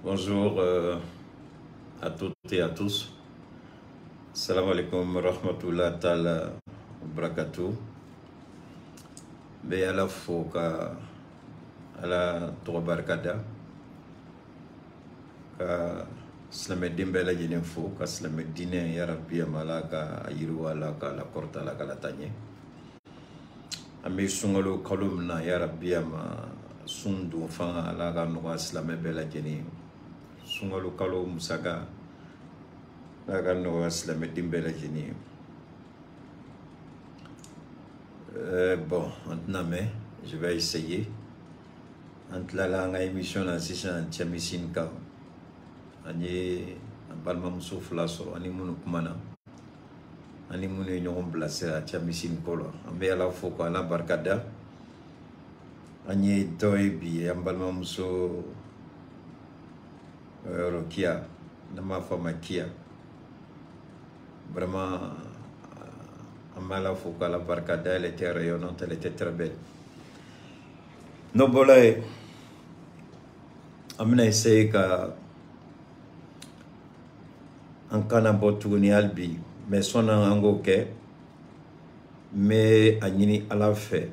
Bonjour à toutes et à tous. Salam alaikum rahmatullah ta'ala barakatuh. Be ala foka ala to barkada ka slame dimbe la jene fo ka slame dine ya rabbi malaka ayiru wala ka la korta la kala tanye. Ami sungalo kolumna ya rabbi ma sundu fa ala ga no slame bela jene. Sungalo kalo musaga la no slame dimbe la jene. Bon, maintenant, je vais essayer. Entre la émission, la session, Tchamisin Ka, Anye, Balmam Soufla, Ani Mounoukmana, Ani Mouné Nyon Blase, Tchamisin Kola, Ambe ala Foko, Ala Barkada, Anye Toebi, Ambalmam So Rokia, Nama Fama Kia, vraiment. Amala Fouka la barcada, elle était rayonnante, elle était très belle. No bolay, amna essaye ka ankana botuni albi, mais son ango ke, mais anyini ala fe.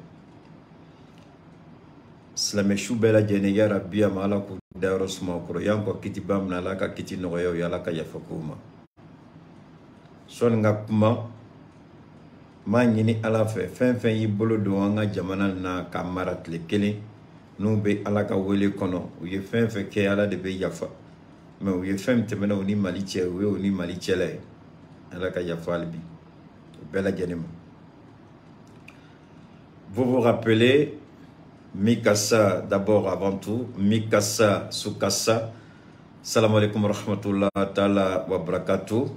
Slame shubela jeneya rabia mala ku daros makro yanko kiti bamna la ka kiti noyo yala ka yafakuma. Son ngakuma ma ɲini ala fɛ fɛn fɛn y'i bolo don an ka jamana na ka mara tile kelen n'u bɛ ala ka wele kɔnɔ u ye fɛn fɛn kɛ ala de bɛ yafa mais u ye fɛn min tɛmɛna u ni mali cɛ u ye u ni mali cɛla ye ala ka yafa hali bi bɛɛ lajɛlen ma. Vous vous rappelez Mikasa d'abord avant tout, Mikasa Sukasa, salam alaikum rahmatullah ta'ala wa barakatuh.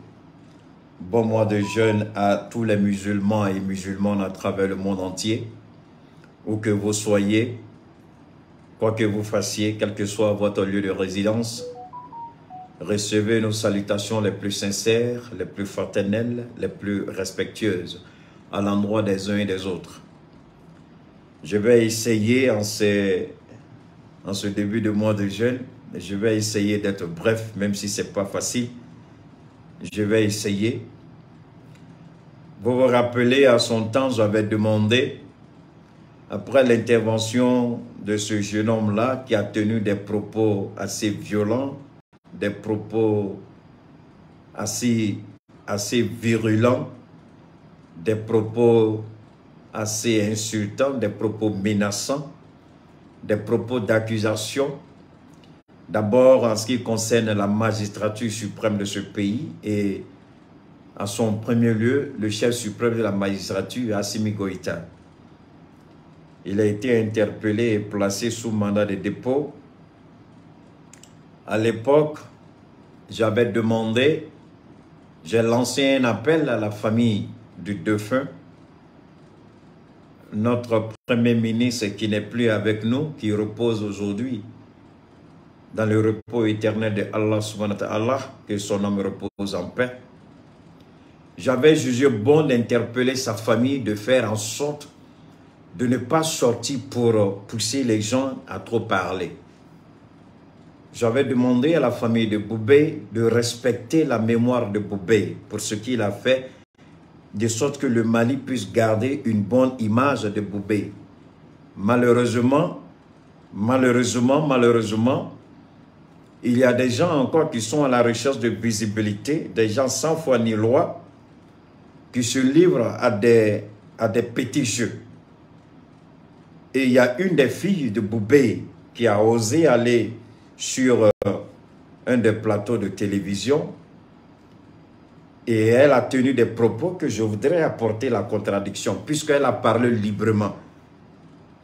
Bon mois de jeûne à tous les musulmans et musulmanes à travers le monde entier. Où que vous soyez, quoi que vous fassiez, quel que soit votre lieu de résidence, recevez nos salutations les plus sincères, les plus fraternelles, les plus respectueuses à l'endroit des uns et des autres. Je vais essayer en ce début de mois de jeûne, je vais essayer d'être bref, même si ce n'est pas facile. Je vais essayer. Vous vous rappelez, à son temps, j'avais demandé, après l'intervention de ce jeune homme-là, qui a tenu des propos assez violents, des propos assez virulents, des propos assez insultants, des propos menaçants, des propos d'accusation. D'abord, en ce qui concerne la magistrature suprême de ce pays et à son premier lieu, le chef suprême de la magistrature, Assimi Goïta. Il a été interpellé et placé sous mandat de dépôt. À l'époque, j'avais demandé, j'ai lancé un appel à la famille du défunt, notre premier ministre qui n'est plus avec nous, qui repose aujourd'hui dans le repos éternel de Allah subhanahu wa ta'ala, que son âme repose en paix. J'avais jugé bon d'interpeller sa famille, de faire en sorte de ne pas sortir pour pousser les gens à trop parler. J'avais demandé à la famille de Boubé de respecter la mémoire de Boubé pour ce qu'il a fait, de sorte que le Mali puisse garder une bonne image de Boubé. Malheureusement, il y a des gens encore qui sont à la recherche de visibilité, des gens sans foi ni loi, qui se livrent à des petits jeux. Et il y a une des filles de Boubé qui a osé aller sur un des plateaux de télévision et elle a tenu des propos que je voudrais apporter la contradiction, puisqu'elle a parlé librement.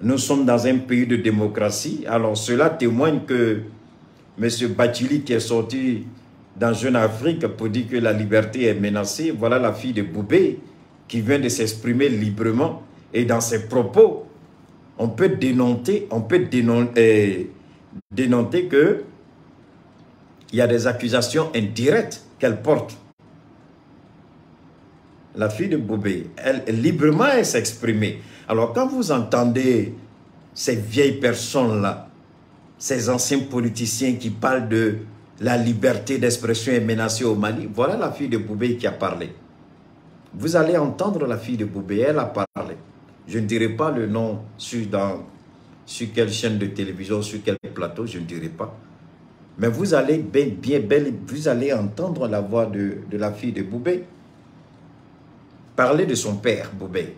Nous sommes dans un pays de démocratie, alors cela témoigne que M. Bachili qui est sorti dans Jeune Afrique pour dire que la liberté est menacée, voilà la fille de Boubé qui vient de s'exprimer librement. Et dans ses propos, on peut dénoncer que il y a des accusations indirectes qu'elle porte. La fille de Boubé, librement, elle s'est exprimée. Alors quand vous entendez ces vieilles personnes-là, ces anciens politiciens qui parlent de la liberté d'expression est menacée au Mali. Voilà la fille de Boubé qui a parlé. Vous allez entendre la fille de Boubé, elle a parlé. Je ne dirai pas le nom sur quelle chaîne de télévision, sur quel plateau, je ne dirai pas. Mais vous allez vous allez entendre la voix de la fille de Boubé parler de son père, Boubé.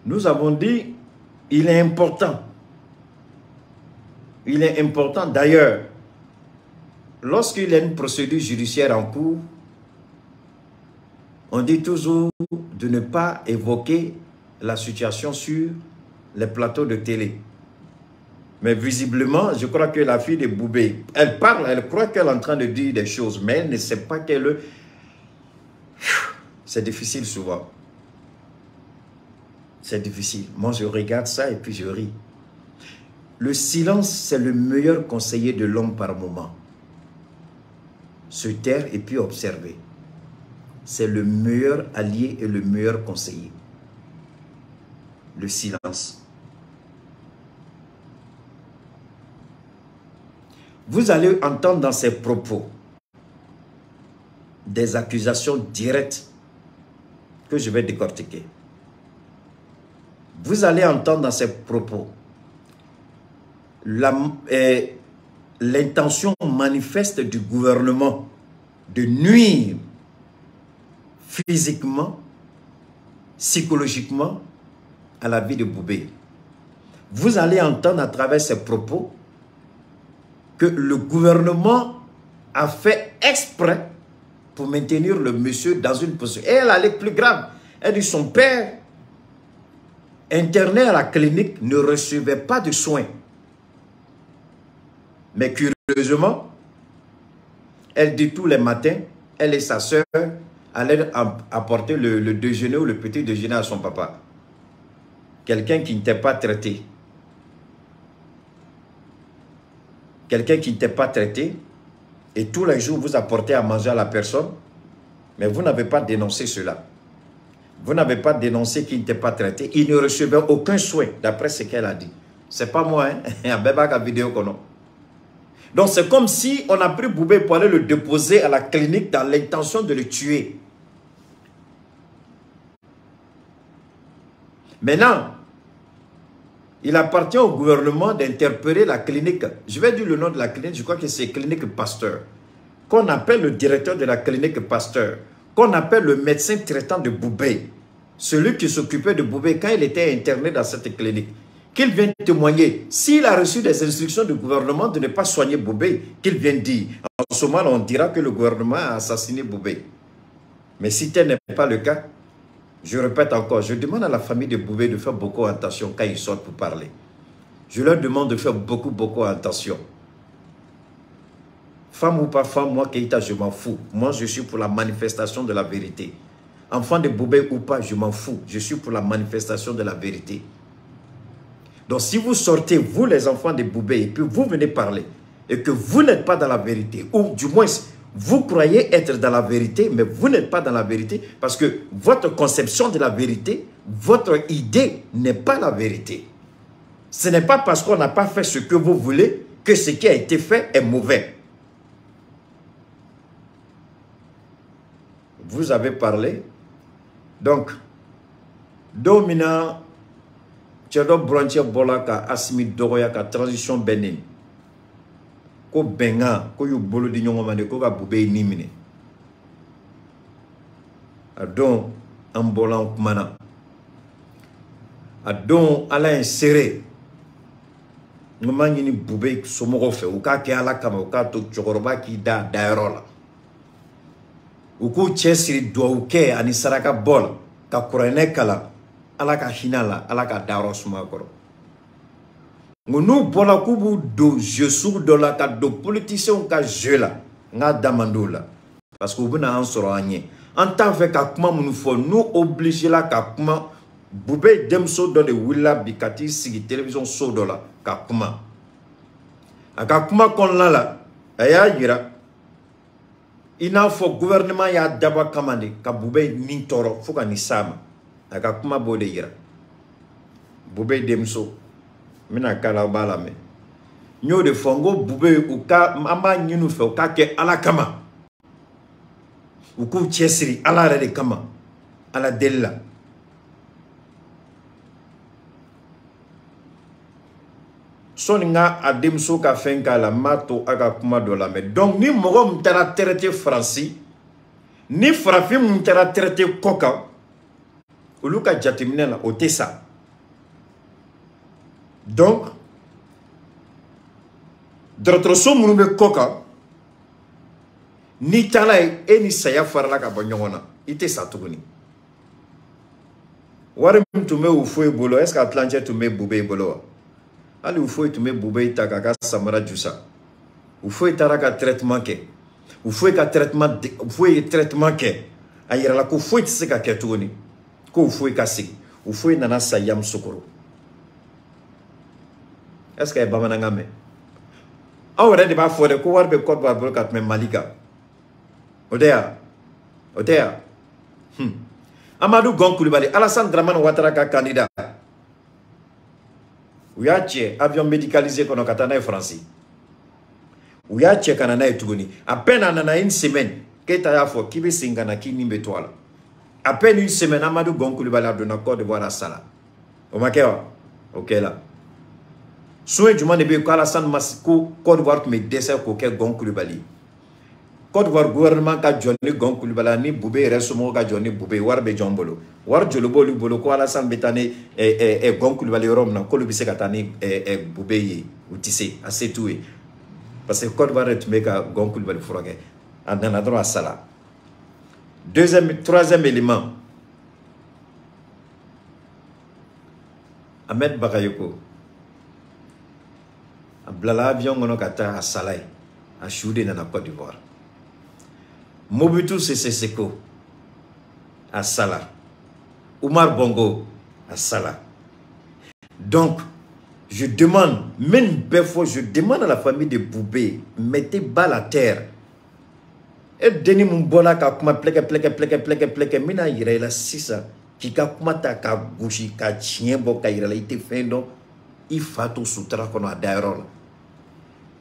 Nous avons dit, il est important. Il est important. D'ailleurs, lorsqu'il y a une procédure judiciaire en cours, on dit toujours de ne pas évoquer la situation sur les plateaux de télé. Mais visiblement, je crois que la fille de Boubé, elle parle, elle croit qu'elle est en train de dire des choses, mais elle ne sait pas qu'elle... C'est difficile souvent. C'est difficile. Moi, je regarde ça et puis je ris. Le silence, c'est le meilleur conseiller de l'homme par moment. Se taire et puis observer. C'est le meilleur allié et le meilleur conseiller. Le silence. Vous allez entendre dans ses propos des accusations directes que je vais décortiquer. Vous allez entendre dans ses propos l'intention manifeste du gouvernement de nuire physiquement, psychologiquement à la vie de Boubé. Vous allez entendre à travers ses propos que le gouvernement a fait exprès pour maintenir le monsieur dans une position. Et elle allait plus grave. Elle dit son père, interné à la clinique, ne recevait pas de soins. Mais curieusement, elle dit tous les matins, elle et sa soeur allaient apporter le déjeuner ou le petit déjeuner à son papa. Quelqu'un qui n'était pas traité. Quelqu'un qui n'était pas traité. Et tous les jours, vous apportez à manger à la personne. Mais vous n'avez pas dénoncé cela. Vous n'avez pas dénoncé qu'il n'était pas traité. Il ne recevait aucun soin, d'après ce qu'elle a dit. C'est pas moi, hein. Il y a une vidéo qu'on a. Donc c'est comme si on a pris Boubé pour aller le déposer à la clinique dans l'intention de le tuer. Maintenant, il appartient au gouvernement d'interpeller la clinique. Je vais dire le nom de la clinique, je crois que c'est Clinique Pasteur. Qu'on appelle le directeur de la clinique Pasteur. Qu'on appelle le médecin traitant de Boubé. Celui qui s'occupait de Boubé quand il était interné dans cette clinique. Qu'il vienne témoigner. S'il a reçu des instructions du gouvernement de ne pas soigner Boubé, qu'il vienne dire. En ce moment, on dira que le gouvernement a assassiné Boubé. Mais si tel n'est pas le cas, je répète encore, je demande à la famille de Boubé de faire beaucoup attention quand ils sortent pour parler. Je leur demande de faire beaucoup attention. Femme ou pas femme, moi, Keïta, je m'en fous. Moi, je suis pour la manifestation de la vérité. Enfant de Boubé ou pas, je m'en fous. Je suis pour la manifestation de la vérité. Donc, si vous sortez, vous, les enfants de Boubé, et puis vous venez parler, et que vous n'êtes pas dans la vérité, ou du moins, vous croyez être dans la vérité, mais vous n'êtes pas dans la vérité, parce que votre conception de la vérité, votre idée n'est pas la vérité. Ce n'est pas parce qu'on n'a pas fait ce que vous voulez que ce qui a été fait est mauvais. Vous avez parlé. Donc, Domina, Tchado Branche Bolaka, Asimi Doroyaka, Transition Benin. Ko benga, ko yu bolo di nyongomane, ko ka Boubé nimine. Adon, ambolan kumana. Adon, ala inséré. Nomani ni Boubé somoro fe, ou ka ke ala kama, ou ka to chokoroba ki da dairola. Ou ko chesiri doa uke ani saraka bol, ka kurene kala, ala ka hinala, ala ka dairo sumakoro. Nous bola kubu do je sou do la ka do politicien ka je la nga damando la parce que vous na ansoro anye en tant que ka kuma munu fo nous obligé la ka kuma Boubé demso do de willa bikati sigi télévision so do la ka kuma aka kuma kon la aya yira ina fo gouvernement ya daba kamande ka Boubé ni toro fo ka ni sama aka kuma bo de yira Boubé demso Mina kala balame. Nyo de fongo bube uka mama nyinu fe uka ke ala kama. Uku chesiri ala rede kama. Ala della. Soninga adim soka fenka la mato aga kuma do la me. Donc ni mogo mtera traité français ni frafi mtera traité koka. Uluka jatimine la otesa. Donc d'autres sont mounoume koka ni tala e ni saya farala ka banyona ite satuguni wari mtume ufoe bolo est-ce que Atlantien tume bube bolo ali ufoe tume bube itaka ka samara jusa ufoe taraka traitement ke ufoe ka traitement ufoe traitement ke ayira la ko foe tse ka ketuguni ko ufoe ka sig ufoe nana sayam sokoro est-ce que bamana ngame awre de ba fode ko warbe Côte d'Ivoire bol kat men Malika Odea Amadou Gon Coulibaly Alassane Dramane Ouattara ka candidat Ouyache avion médicalisé kono katana e français Ouyache kanana e tuguni à peine en une semaine keta ya fo kibe singana ki nimbe toile à peine une semaine Amadou Gon Coulibaly a donné Côte d'Ivoire à Sala o makewa OK là Soué du monde be ko Alassane Masiko Côte d'Ivoire me dessert ko ke Gon Coulibaly Côte d'Ivoire gouvernement ka Johnny Gon Coulibaly ni Boubé resomo ka Johnny Boubé warbe jombolo war jolobo lu bolo ko Alassane betane Gon Coulibaly rom na ko lu bise katani Boubé yi utise assez tout parce que Côte d'Ivoire te meka Gon Coulibaly froge en a droit à ça. Troisième élément Ahmed Bakayoko Blala avion ngono kata a Salay a Choudé dans la Côte d'Ivoire. Mobutu Sese Seko à Sala. Oumar Bongo à Sala. Donc, je demande, même parfois, je demande à la famille de Boubé, mettez balle à terre. Et Denis Mumbola ka kuma pleke mina yira ila sisa ki ka kuma ta ka gushi ka chiembo ka yira la ite fendo I fato sutra kono adayro.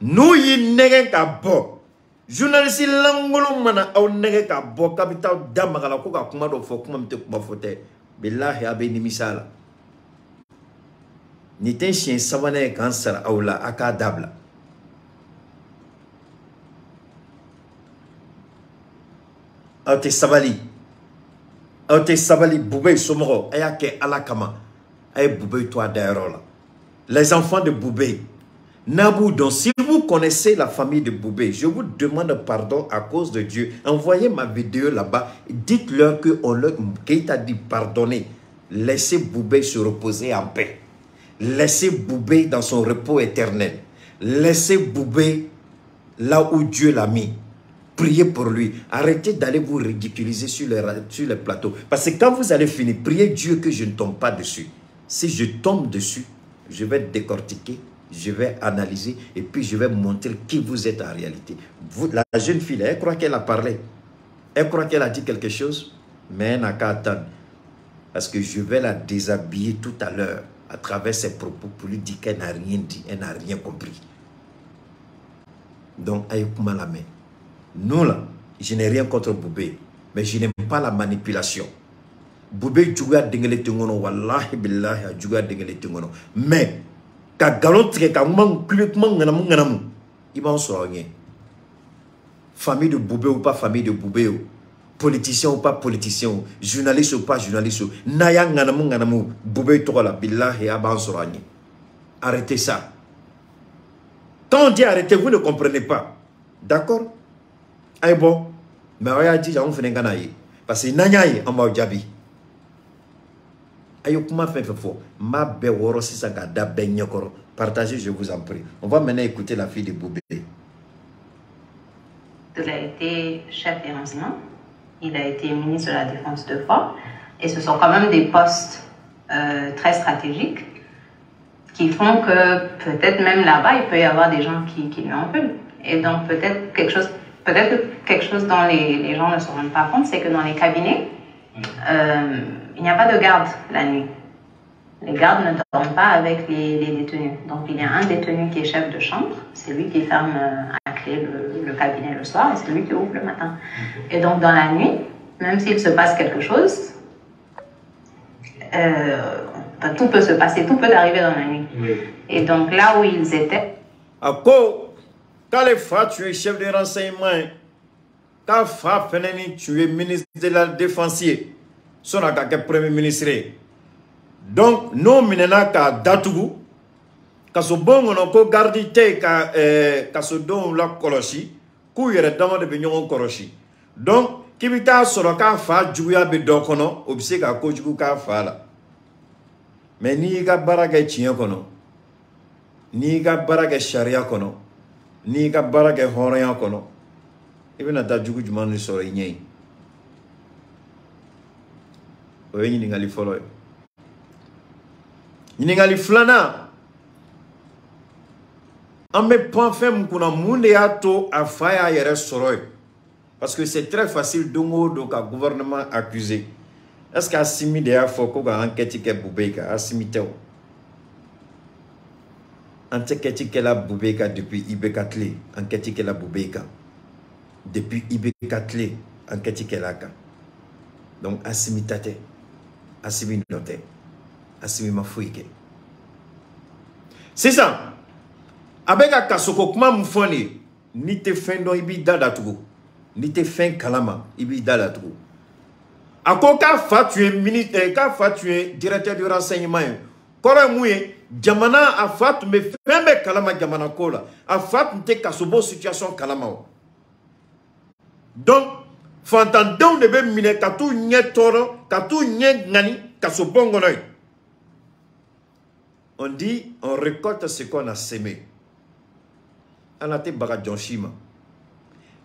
Nou yi nege ka bo. Journaliste langolo mana au nege ka bo capital damagala ko ka kuma do fo kuma mte kuma fote. Billahi abe ni misala. Ni ten chien savane cancer aula aka dabla. Aute sabali Boubé somoro ayake alakama ay Boubé toi d'aérola. Les enfants de Boubé Nabou, donc si vous connaissez la famille de Boubé, je vous demande pardon à cause de Dieu. Envoyez ma vidéo là-bas. Dites-leur qu'il t'a dit pardonner. Laissez Boubé se reposer en paix. Laissez Boubé dans son repos éternel. Laissez Boubé là où Dieu l'a mis. Priez pour lui. Arrêtez d'aller vous ridiculiser sur les plateaux. Parce que quand vous allez finir, priez Dieu que je ne tombe pas dessus. Si je tombe dessus, je vais décortiquer, je vais analyser et puis je vais montrer qui vous êtes en réalité. Vous, la jeune fille, elle croit qu'elle a parlé. Elle croit qu'elle a dit quelque chose, mais elle n'a qu'à attendre. Parce que je vais la déshabiller tout à l'heure à travers ses propos pour lui dire qu'elle n'a rien dit, elle n'a rien compris. Donc, aïkouma la main. Nous là, je n'ai rien contre Boubé, mais je n'aime pas la manipulation. Boubé juga dengele tengono, wallahi billahi juga dengele tengono. Mais, ka galon tike ka nganamu, il va en soigner. Famille de Boubé ou pas famille de Boubé, politicien ou pas politicien, journaliste ou pas journaliste, naya nganamu, Boubé tola billahi aba en soigner. Arrêtez ça. Quand on dit arrêtez, vous ne comprenez pas. D'accord? Aïe bon, mais on a dit j'en fais un parce que nanyaye en m'a jabi. Aïe comment fait faux? Ma béworo si ça gada benyokoro. Partagez, je vous en prie. On va maintenant écouter la fille de Boubé. Il a été chef des renseignements. Il a été ministre de la Défense 2 fois. Et ce sont quand même des postes très stratégiques qui font que peut-être même là-bas, il peut y avoir des gens qui lui en veulent. Et donc peut-être quelque chose dont les gens ne se rendent pas compte, c'est que dans les cabinets, il n'y a pas de garde la nuit. Les gardes ne dorment pas avec les détenus. Donc, il y a un détenu qui est chef de chambre. C'est lui qui ferme à clé le cabinet le soir et c'est lui qui ouvre le matin. Et donc, dans la nuit, même s'il se passe quelque chose, tout peut se passer, tout peut arriver dans la nuit. Oui. Et donc, là où ils étaient... Quand les frères, tu es chef de renseignement, quand frère Feneni, tu es ministre de la Défense, son premier ministre. Donc, nous, minena ka datugu, ka so bon on ko gardité ka so don la koloshi, ku yere dama de binyon koloshi. Donc, kibita soro ka fa juya be dokono, obise ka ko jugu ka fa la. Mais ni ga barage chien kono, ni ga barage sharia kono, ni ga barage horan kono. Ibina da jugu juman ni soro nyei. O yini ngali folo. Ningali flana ambe pan fem kuna munde yato afaya yere soroy parce que c'est très facile dongo donc à gouvernement accusé. Est-ce qu'Assimi de Afoko a enquête ke Boubeka Assimi teo enquête ke la Boubeka depuis Ibekatle enquête ke la Boubeka depuis Ibekatle enquête ke la ka donc Assimi tate Assimi note Assimi mafouike. C'est ça. Avec un kasoko kuma mfoni ni te fin don ibi dada tugo. Ni te fin kalama ibi dada tugo. Ako ka fa tu es ministre ka fa tu es directeur du renseignement. Kore mouye jamana a fa me fembe kalama jamana kola. A fa te kasobo situation kalama. Donc fantandon de be mine katu nye toro katu nye ngani kasobo ngonoy. On dit, on récolte ce qu'on a sémé. On a été baga jonshima.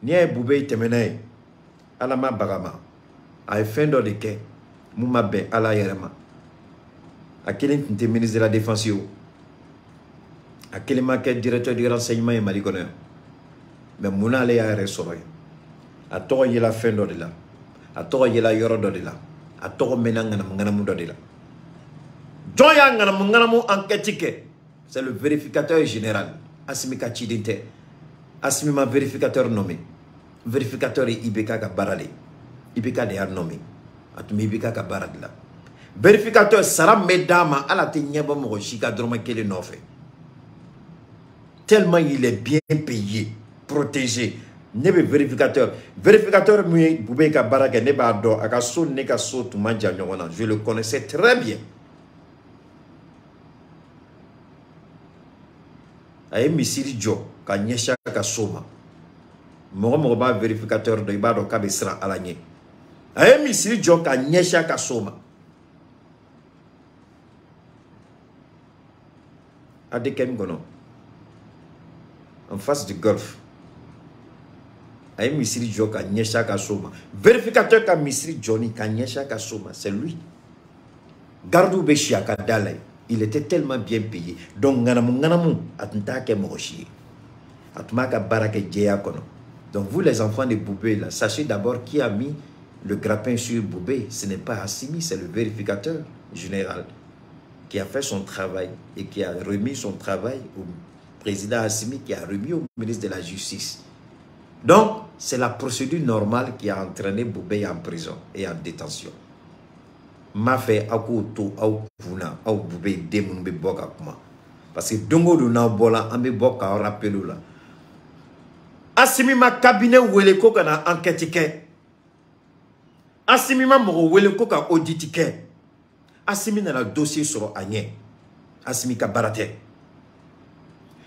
Ni a boubé temene. Alama bagama. A fendo de ke. Mouma ben ala yerema. A quel était ministre de la Défense. A quel est directeur du renseignement et maligoneur. Mais mouna le a ressoré. A toro yela fendo de la. A toro yela yoro de la. A toro menangana manganamu de la. C'est le vérificateur général. Assimi Kachidinte. Assimi ma vérificateur nommé. Vérificateur est Ibeka Kabarale. Ibeka de a nommé. Atumi Ibeka Kabaradla. Vérificateur Sara Medama à la Tenyaba Moroshika Droma Kele Nofe. Tellement il est bien payé, protégé. Nebe vérificateur. Vérificateur Mouye Boubeka Baraka Neba Ado Akaso Nekaso Tumanja Nyona. Je le connaissais très bien. Aye misiri jo ka nyesha ka soma mo ba vérificateur de ibado ka besra alanye aye misiri jo ka nyesha ka soma adeken gono en face du golfe aye misiri jo ka nyesha ka soma vérificateur ka misiri joni ka nyesha ka soma c'est lui gardu beshia ka dalay. Il était tellement bien payé. Donc, nganamu, atntake moroshi. Atmaka barake djeya kono. Donc, vous les enfants de Boubé, là, sachez d'abord qui a mis le grappin sur Boubé. Ce n'est pas Assimi, c'est le vérificateur général qui a fait son travail et qui a remis son travail au président Assimi, qui a remis au ministre de la Justice. Donc, c'est la procédure normale qui a entraîné Boubé en prison et en détention. Ma fait akuto au puna au boubé démon be boka kuma parce que dongo do na bola ambe boka rappelu la Assimi ma cabinet wele ko kana enquête ke Assimi ma mo wele ko ka audit ke Assimi na dossier sur Agné Assimi ka barate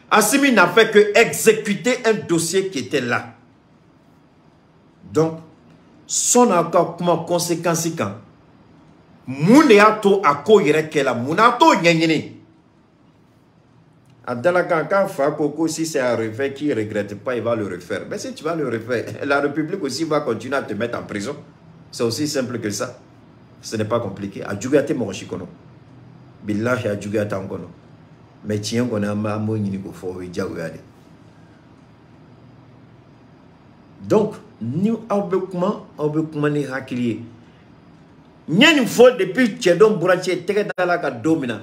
Assimi n'a fait que exécuter un dossier qui était là. Donc son accord comme conséquence quand Mounéato a koyere kela Mounato nyenyini. Adalaka quand Fakoko si c'est un refaire qui ne regrette pas, il va le refaire. Mais si tu vas le refaire, la République aussi va continuer à te mettre en prison. C'est aussi simple que ça. Ce n'est pas compliqué. Adjugate Moroshikono. Billahi adjugate angono. Mais tiens qu'on a mamo nyiniko fo ijaouade. Donc, nous avons ni hakilier. Nyen faut depuis Tchedon Bourachi Tegedalaka Domina.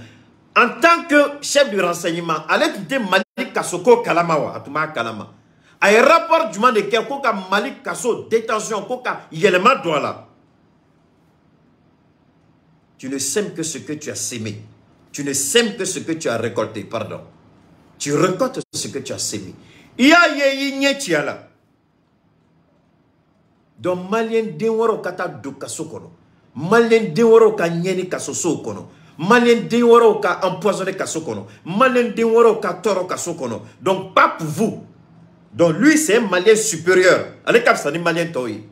En tant que chef du renseignement, allez quitter Malik Kasoko Kalamawa, Atuma Kalama. A un rapport du monde de Koka Malik Kasso, détention, Koka Yelema Douala. Tu ne sèmes que ce que tu as sémé. Tu ne sèmes que ce que tu as récolté, pardon. Tu récoltes ce que tu as sémé. Iya. Donc, Malien Denwaro Kata Dukaso Kono. Malien Denwaro Ka Nyeni Kasoso Kono. Malien Denwaro Ka empoisonné Kasokono. Malien Denwaro Ka Toro Kasokono. Donc, pas pour vous. Donc, lui, c'est un Malien supérieur. Allez, Kapsani Malien Toyi.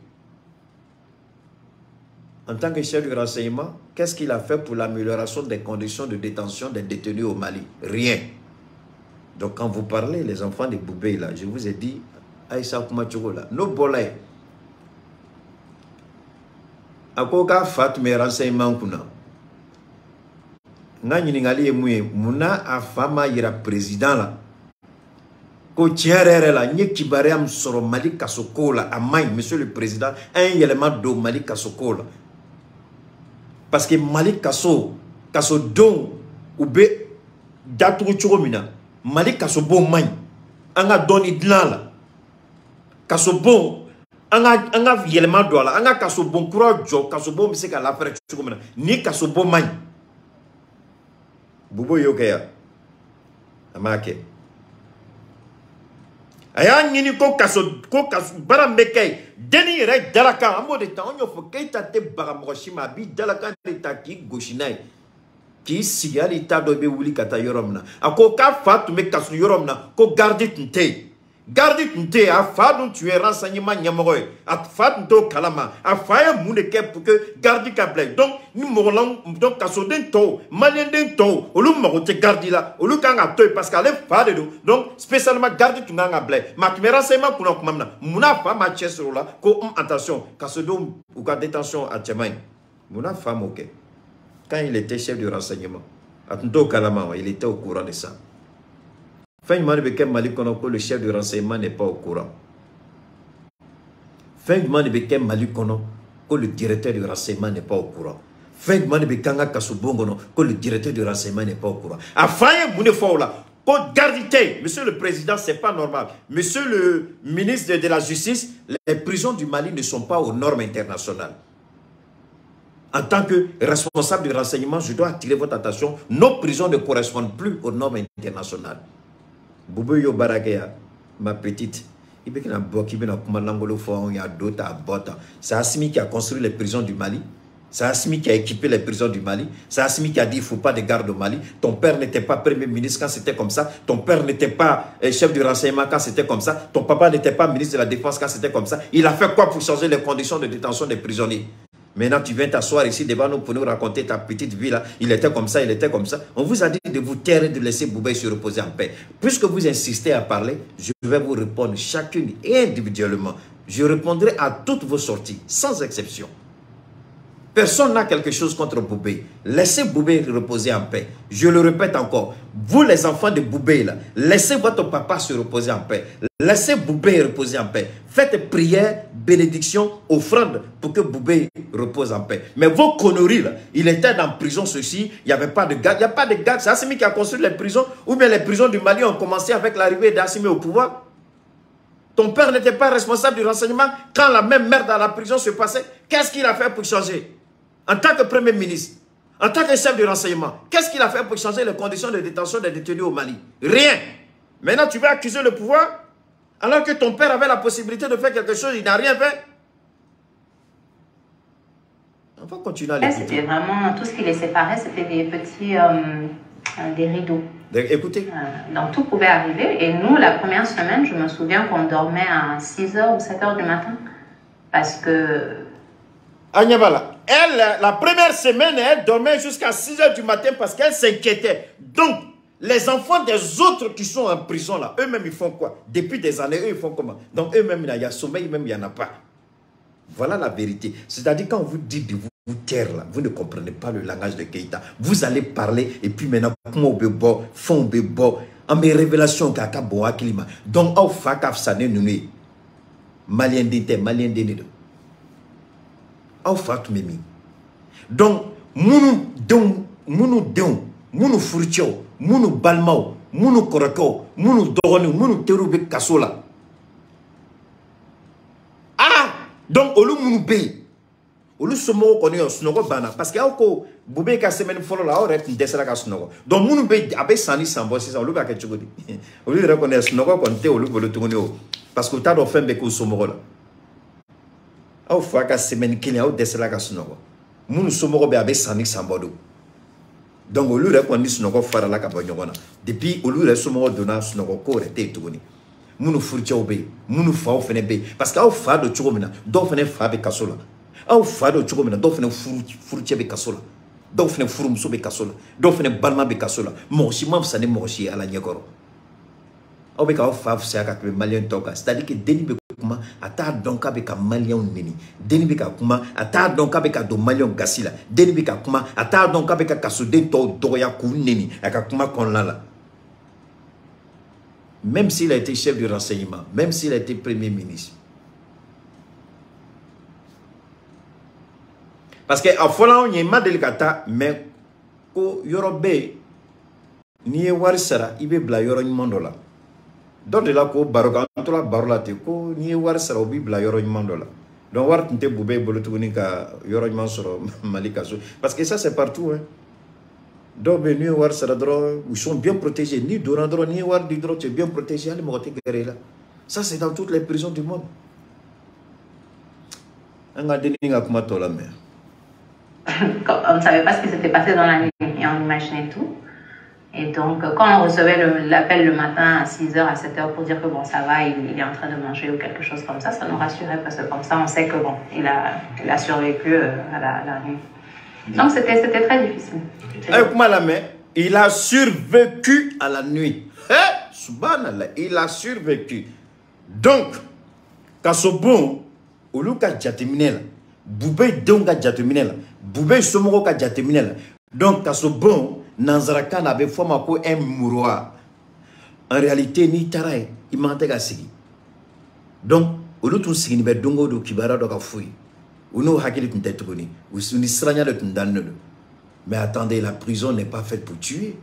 En tant que chef du renseignement, qu'est-ce qu'il a fait pour l'amélioration des conditions de détention des détenus au Mali? Rien. Donc, quand vous parlez, les enfants de Boubé, là, je vous ai dit, Aïssa Koumachougo, là, nos bolais. Akoka fat mes renseignements kuna. Nga nyiningali emwe muna afama yira président la. Ko tiere la nye kibare am soro Mali Kasoko la amay monsieur le président un élément do Mali Kasoko la. Parce que Mali Kaso don ube datu choromina Mali Kaso bon may anga doni dlan la. Kaso bon anga yelema dola anga kaso bon kura jo kaso bon miseka la fere chukumena ni kaso bon man bubo yokeya amake aya nyini ko kaso barambe deni re dalaka amo de ta onyo fo keita te baramoshima bi dalaka de ta ki goshinai ki sigali ta do be wuli kata yoromna ako ka fatu me kaso yoromna ko garde tinte Garde tunte a fa dont tu es renseignement nyamoy a fa to kalama a fa mouneke pour que garde ka blé donc ni moron donc kasoden to malien den to olu marote garde là olu kanga to parce qu'elle fa de donc spécialement garde tu nga blé ma tu me renseignement pour nous muna fa ma chesro là ko attention kasodon ou ka détention à Tchemaï muna fa moke quand il était chef de renseignement à to kalama il était au courant de ça. Fin du monde de Mali Kono, le chef de renseignement n'est pas au courant. Fin du monde de Mali Kono, le directeur de renseignement n'est pas au courant. Fin du monde de Kanga Kasubongono, le directeur de renseignement n'est pas au courant. À fin de là, gardité, monsieur le président, c'est pas normal. Monsieur le ministre de la Justice, les prisons du Mali ne sont pas aux normes internationales. En tant que responsable du renseignement, je dois attirer votre attention. Nos prisons ne correspondent plus aux normes internationales. Boubou yo barakeya, ma petite. Il y a d'autres. C'est Assimi qui a construit les prisons du Mali. C'est Assimi qui a équipé les prisons du Mali. C'est Assimi qui a dit qu'il ne faut pas de garde au Mali. Ton père n'était pas premier ministre quand c'était comme ça. Ton père n'était pas chef du renseignement quand c'était comme ça. Ton papa n'était pas ministre de la Défense quand c'était comme ça. Il a fait quoi pour changer les conditions de détention des prisonniers? Maintenant, tu viens t'asseoir ici devant nous pour nous raconter ta petite vie là. Il était comme ça, il était comme ça. On vous a dit de vous taire et de laisser Boubé se reposer en paix. Puisque vous insistez à parler, je vais vous répondre chacune individuellement. Je répondrai à toutes vos sorties, sans exception. Personne n'a quelque chose contre Boubé. Laissez Boubé reposer en paix. Je le répète encore. Vous les enfants de Boubé, là, laissez votre papa se reposer en paix. Laissez Boubé reposer en paix. Faites prière, bénédiction, offrande pour que Boubé repose en paix. Mais vos conneries, là, il était dans prison ceci, il n'y avait pas de garde. Il n'y a pas de garde. C'est Assimi qui a construit les prisons. Ou bien les prisons du Mali ont commencé avec l'arrivée d'Assimi au pouvoir. Ton père n'était pas responsable du renseignement quand la même merde dans la prison se passait. Qu'est-ce qu'il a fait pour changer? En tant que premier ministre, en tant que chef du renseignement, qu'est-ce qu'il a fait pour changer les conditions de détention des détenus au Mali? Rien. Maintenant, tu vas accuser le pouvoir alors que ton père avait la possibilité de faire quelque chose, il n'a rien fait. On va continuer à l'écouter. C'était vraiment, tout ce qui les séparait, c'était des petits des rideaux. Écoutez. Donc tout pouvait arriver. Et nous, la première semaine, je me souviens qu'on dormait à 6h ou 7h du matin. Parce que... Agnabala, elle, la première semaine, elle dormait jusqu'à 6h du matin parce qu'elle s'inquiétait. Donc, les enfants des autres qui sont en prison là, eux-mêmes ils font quoi? Depuis des années, eux ils font comment? Donc eux-mêmes, il y a sommeil, même il n'y en a pas. Voilà la vérité. C'est-à-dire quand on vous dit de vous taire là, vous ne comprenez pas le langage de Keïta. Vous allez parler et puis maintenant, comment on peut boire, fond on en mes révélations, kaka boa climat. Donc, au fakaf sané nouné, malien d'été, malien d'été. Au fatou memi. Donc, munu furtio, munu balmao, munu korako, munu dogoni, munu terube kasola. Ah! Donc, olu munu be. Olu somo ko ni osnogo bana parce que ako bube ka semaine folo la ore ndesera ka snogo. Donc munu be abe sani sambo sisa olu ba ke chugodi. Olu reconnaît snogo kon te olu bolo tungoni o parce que ta do fembe ko somo la. Au fa ka semaine kini au desera ka snogo. Munu somo be abe sani sambo do. Donc olu reconnaît snogo fara la ka banyogona. Depuis olu re somo dona snogo ko re te tungoni. Munu furchao be, munu fa o fene be parce que au fa do chugomina do fene fa be kasola. Aw fado chogo mina do fene furu be kasola do fene furu muso be kasola do fene balma be kasola moshi mam sane moshi ala nyekoro aw be ka fa fa ka be malien toka c'est-à-dire que deni be kuma ata donka be ka malien nini deni be ka kuma ata donka be ka do malien gasila deni be ka kuma ata donka be ka kasode to doya ku nini aka kuma kon lala. Même s'il a été chef du renseignement, même s'il a été premier ministre. Parce que à fola on y ma delikata mais ko yorobe ni wari sara ibe bla yoro nyimondo la donc de la ko baroka antola barola te ko ni wari sara obi bla yoro nyimondo la donc war tinte bube bolutu ni ka yoro nyimon soro malika so parce que ça c'est partout hein. Donc ni wari sara dro ils sont bien protégés ni dorandro ni wari du dro tu es bien protégé ali mo te guerre là. Ça c'est dans toutes les prisons du monde. Anga deninga kuma tola mais on ne savait pas ce qui s'était passé dans la nuit et on imaginait tout. Et donc, quand on recevait l'appel le matin à 6h, à 7h pour dire que bon, ça va, il est en train de manger ou quelque chose comme ça nous rassurait parce que comme ça, on sait que bon, il a survécu à la nuit. Donc, c'était très difficile. Il a survécu à la nuit. Subhanallah, il a survécu. Donc, quand ce bon, au lieu de Jateminela, Boubé donga Jateminela, Boubé Somoro ka Jateminela. Donc, quand ce bon, Nanzarakan avait formé un mouroir. En réalité, ni taray, il mentait à Sigi. Donc, au lieu de Sigi, il dongo do Kibara do Kafoui. Ou nous hakili tuntetuni, ou ni sranya de tundanno. Mais attendez, la prison n'est pas faite pour tuer.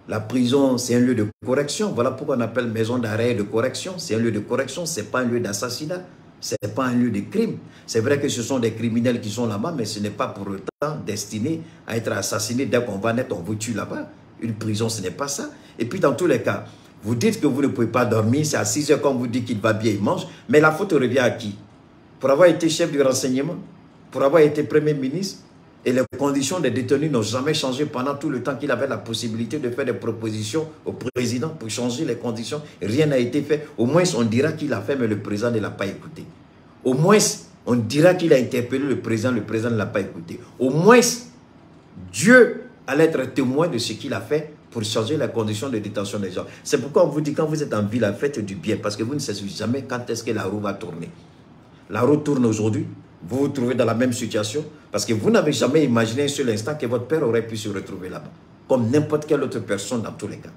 La prison, c'est un lieu de correction. Voilà pourquoi on appelle maison d'arrêt et de correction. C'est un lieu de correction, ce n'est pas un lieu d'assassinat. Ce n'est pas un lieu de crime. C'est vrai que ce sont des criminels qui sont là-bas, mais ce n'est pas pour autant destiné à être assassiné. Dès qu'on va naître, on vous tue là-bas. Une prison, ce n'est pas ça. Et puis, dans tous les cas, vous dites que vous ne pouvez pas dormir. C'est à 6 heures qu'on vous dit qu'il va bien, il mange. Mais la faute revient à qui? Pour avoir été chef du renseignement, pour avoir été premier ministre. Et les conditions des détenus n'ont jamais changé pendant tout le temps qu'il avait la possibilité de faire des propositions au président pour changer les conditions. Rien n'a été fait. Au moins, on dira qu'il a fait, mais le président ne l'a pas écouté. Au moins, on dira qu'il a interpellé le président ne l'a pas écouté. Au moins, Dieu allait être témoin de ce qu'il a fait pour changer les conditions de détention des gens. C'est pourquoi on vous dit, quand vous êtes en ville, faites du bien, parce que vous ne savez jamais quand est-ce que la roue va tourner. La roue tourne aujourd'hui. Vous vous trouvez dans la même situation parce que vous n'avez jamais imaginé sur l'instant que votre père aurait pu se retrouver là-bas. Comme n'importe quelle autre personne dans tous les cas.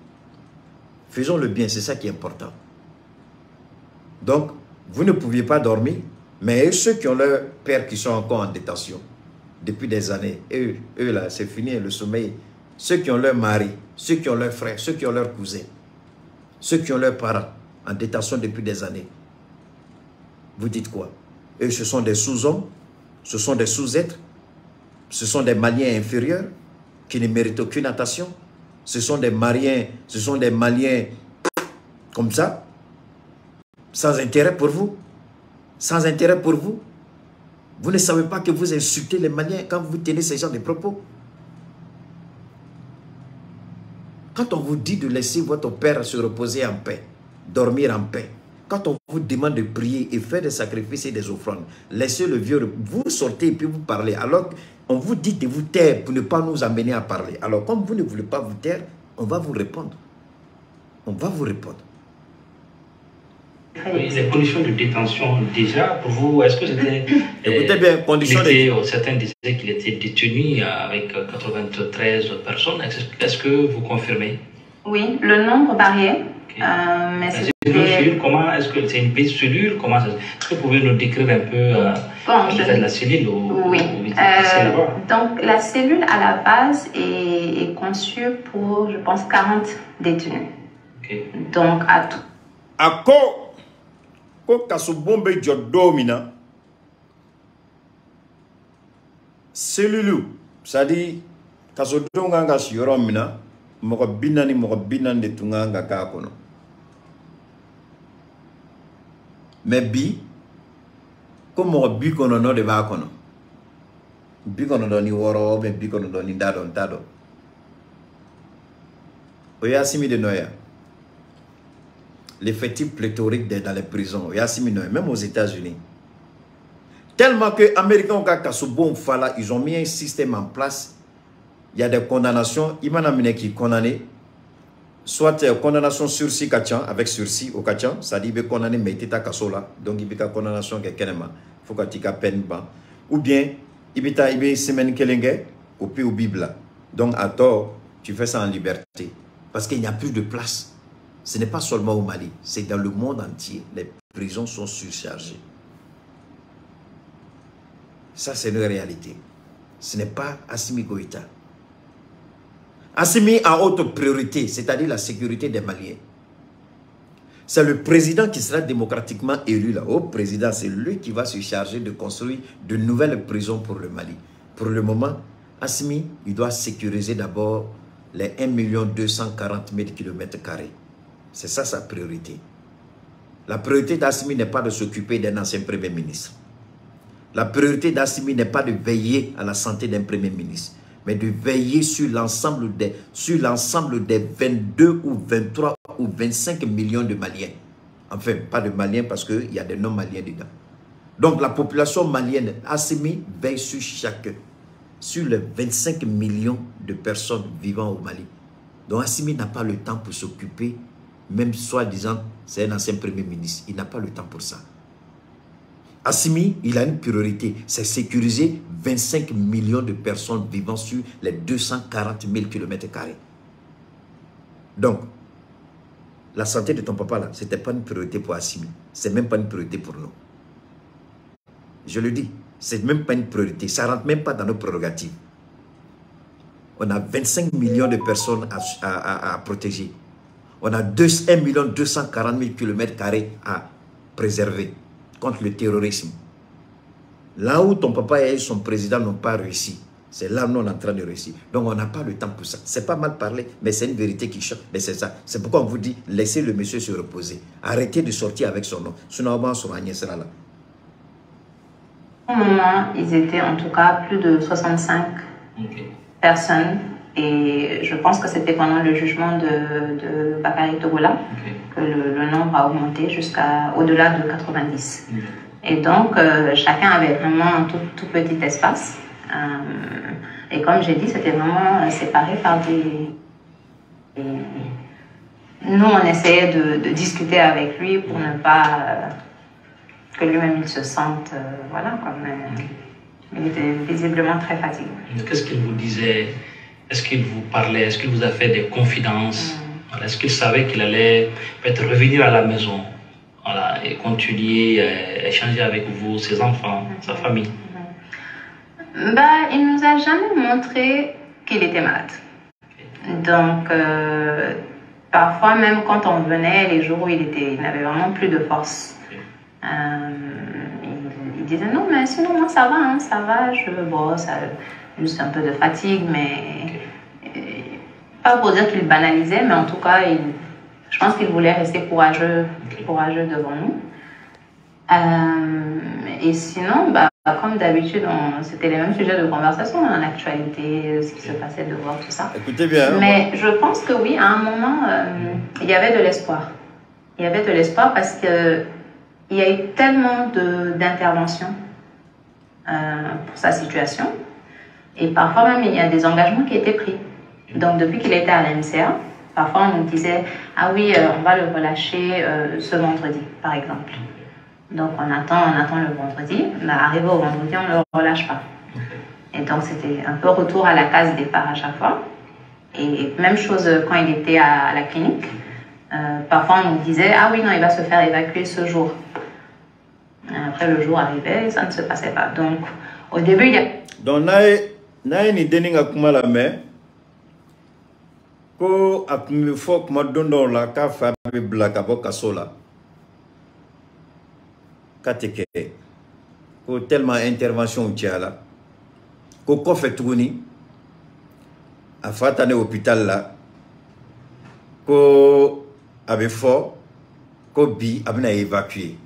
Faisons le bien, c'est ça qui est important. Donc, vous ne pouviez pas dormir, mais ceux qui ont leurs pères qui sont encore en détention depuis des années, eux là, c'est fini le sommeil. Ceux qui ont leur mari, ceux qui ont leurs frères, ceux qui ont leurs cousins, ceux qui ont leurs parents en détention depuis des années, vous dites quoi? Et ce sont des sous-hommes, ce sont des sous-êtres, ce sont des Maliens inférieurs qui ne méritent aucune attention. Ce sont des Maliens comme ça, sans intérêt pour vous. Sans intérêt pour vous. Vous ne savez pas que vous insultez les Maliens quand vous tenez ces gens de propos. Quand on vous dit de laisser votre père se reposer en paix, dormir en paix, quand on vous demande de prier et faire des sacrifices et des offrandes, laissez le vieux, vous sortez et puis vous parlez. Alors, on vous dit de vous taire pour ne pas nous amener à parler. Alors, comme vous ne voulez pas vous taire, on va vous répondre. On va vous répondre. Oui, les conditions de détention, déjà, pour vous, est-ce que c'était... Écoutez bien, conditions de... Certains disaient qu'il était détenu avec 93 personnes. Est-ce que vous confirmez? Oui, le nombre variait. Okay. Mais cellule, comment est-ce que c'est une petite cellule? Comment ça... Est-ce que vous pouvez nous décrire un peu la cellule Oui. Donc la cellule à la base est conçue pour, je pense, 40 détenus. Okay. Donc à tout. Ko kasobombe jodomina cellule, c'est-à-dire kasodonga nga siyoromina moko binani de tunganga ka kono. Mais bi comme bi kono no de ba kono bi kono doni woro mais bi kono doni dadon tado oya simi de noya l'effectif pléthorique dans les prisons oya simi noya même aux États-Unis tellement que américains ils ont mis un système en place. Il y a des condamnations imana qui condamné soit condamnation sursis kachan avec sursis au kachan, ça dit be condamné mais teta kasola donc il a condamnation que kenema faut que tu peine ban ou bien il ibe semaine kelenge au pays au bible donc à tort tu fais ça en liberté parce qu'il n'y a plus de place. Ce n'est pas seulement au Mali, c'est dans le monde entier, les prisons sont surchargées. Ça c'est une réalité. Ce n'est pas Assimi Goïta. Assimi a haute priorité, c'est-à-dire la sécurité des Maliens. C'est le président qui sera démocratiquement élu là. Au président, c'est lui qui va se charger de construire de nouvelles prisons pour le Mali. Pour le moment, Assimi, il doit sécuriser d'abord les 1 240 000 km². C'est ça sa priorité. La priorité d'Assimi n'est pas de s'occuper d'un ancien premier ministre. La priorité d'Assimi n'est pas de veiller à la santé d'un premier ministre, mais de veiller sur l'ensemble des 22 ou 23 ou 25 millions de Maliens. Enfin, pas de Maliens parce qu'il y a des non-Maliens dedans. Donc la population malienne, Assimi veille sur chacun, sur les 25 millions de personnes vivant au Mali. Donc Assimi n'a pas le temps pour s'occuper, même soi-disant c'est un ancien premier ministre, il n'a pas le temps pour ça. Assimi, il a une priorité, c'est sécuriser 25 millions de personnes vivant sur les 240 000 km². Donc, la santé de ton papa là, ce n'était pas une priorité pour Assimi. C'est même pas une priorité pour nous. Je le dis, c'est même pas une priorité. Ça ne rentre même pas dans nos prérogatives. On a 25 millions de personnes à protéger. On a 1 240 000 km² à préserver contre le terrorisme. Là où ton papa et son président n'ont pas réussi, c'est là où nous on est en train de réussir. Donc on n'a pas le temps pour ça. C'est pas mal parlé, mais c'est une vérité qui choque. Mais c'est ça. C'est pourquoi on vous dit, laissez le monsieur se reposer. Arrêtez de sortir avec son nom. Sinon, on sera sera là. Au moment, ils étaient en tout cas plus de 65 personnes. Et je pense que c'était pendant le jugement de Bakary Togola que le nombre a augmenté jusqu'à au-delà de 90. Et donc, chacun avait vraiment un tout petit espace. Et comme j'ai dit, c'était vraiment séparé par des... Nous, on essayait de discuter avec lui pour ne pas que lui-même il se sente... voilà, comme... il était visiblement très fatigué. Qu'est-ce qu'il vous disait? Est-ce qu'il vous parlait? Est-ce qu'il vous a fait des confidences? Est-ce qu'il savait qu'il allait peut-être revenir à la maison, voilà, et continuer à échanger avec vous, ses enfants, sa famille? Bah, il ne nous a jamais montré qu'il était malade. Donc, parfois même quand on venait, les jours où il n'avait vraiment plus de force, il disait non, mais sinon moi ça va, hein, ça va, je bosse. Juste un peu de fatigue, mais pas pour dire qu'il banalisait, mais en tout cas, je pense qu'il voulait rester courageux devant nous. Et sinon, bah, comme d'habitude, c'était les mêmes sujets de conversation en actualité, ce qui se passait dehors, tout ça. Écoutez bien. Mais je pense que oui, à un moment, il y avait de l'espoir. Il y avait de l'espoir parce qu'il y a eu tellement d'interventions pour sa situation. Et parfois même, il y a des engagements qui étaient pris. Donc, depuis qu'il était à la MCA, parfois on nous disait « Ah oui, on va le relâcher ce vendredi, par exemple. » Donc, on attend le vendredi. Mais arrivé au vendredi, on ne le relâche pas. Et donc, c'était un peu retour à la case départ à chaque fois. Et même chose quand il était à la clinique. Parfois, on nous disait, ah oui, non, il va se faire évacuer ce jour. Après, le jour arrivait, ça ne se passait pas. Donc, au début, il y a... Donc, nae ni deninga kuma la me ko akumi fo kuma dondo la ka fa be blaka bo kasola kateke ko tellement intervention tiala ko ko fait tuguni a fata ne hôpital la ko abe fo ko bi abna évacuer.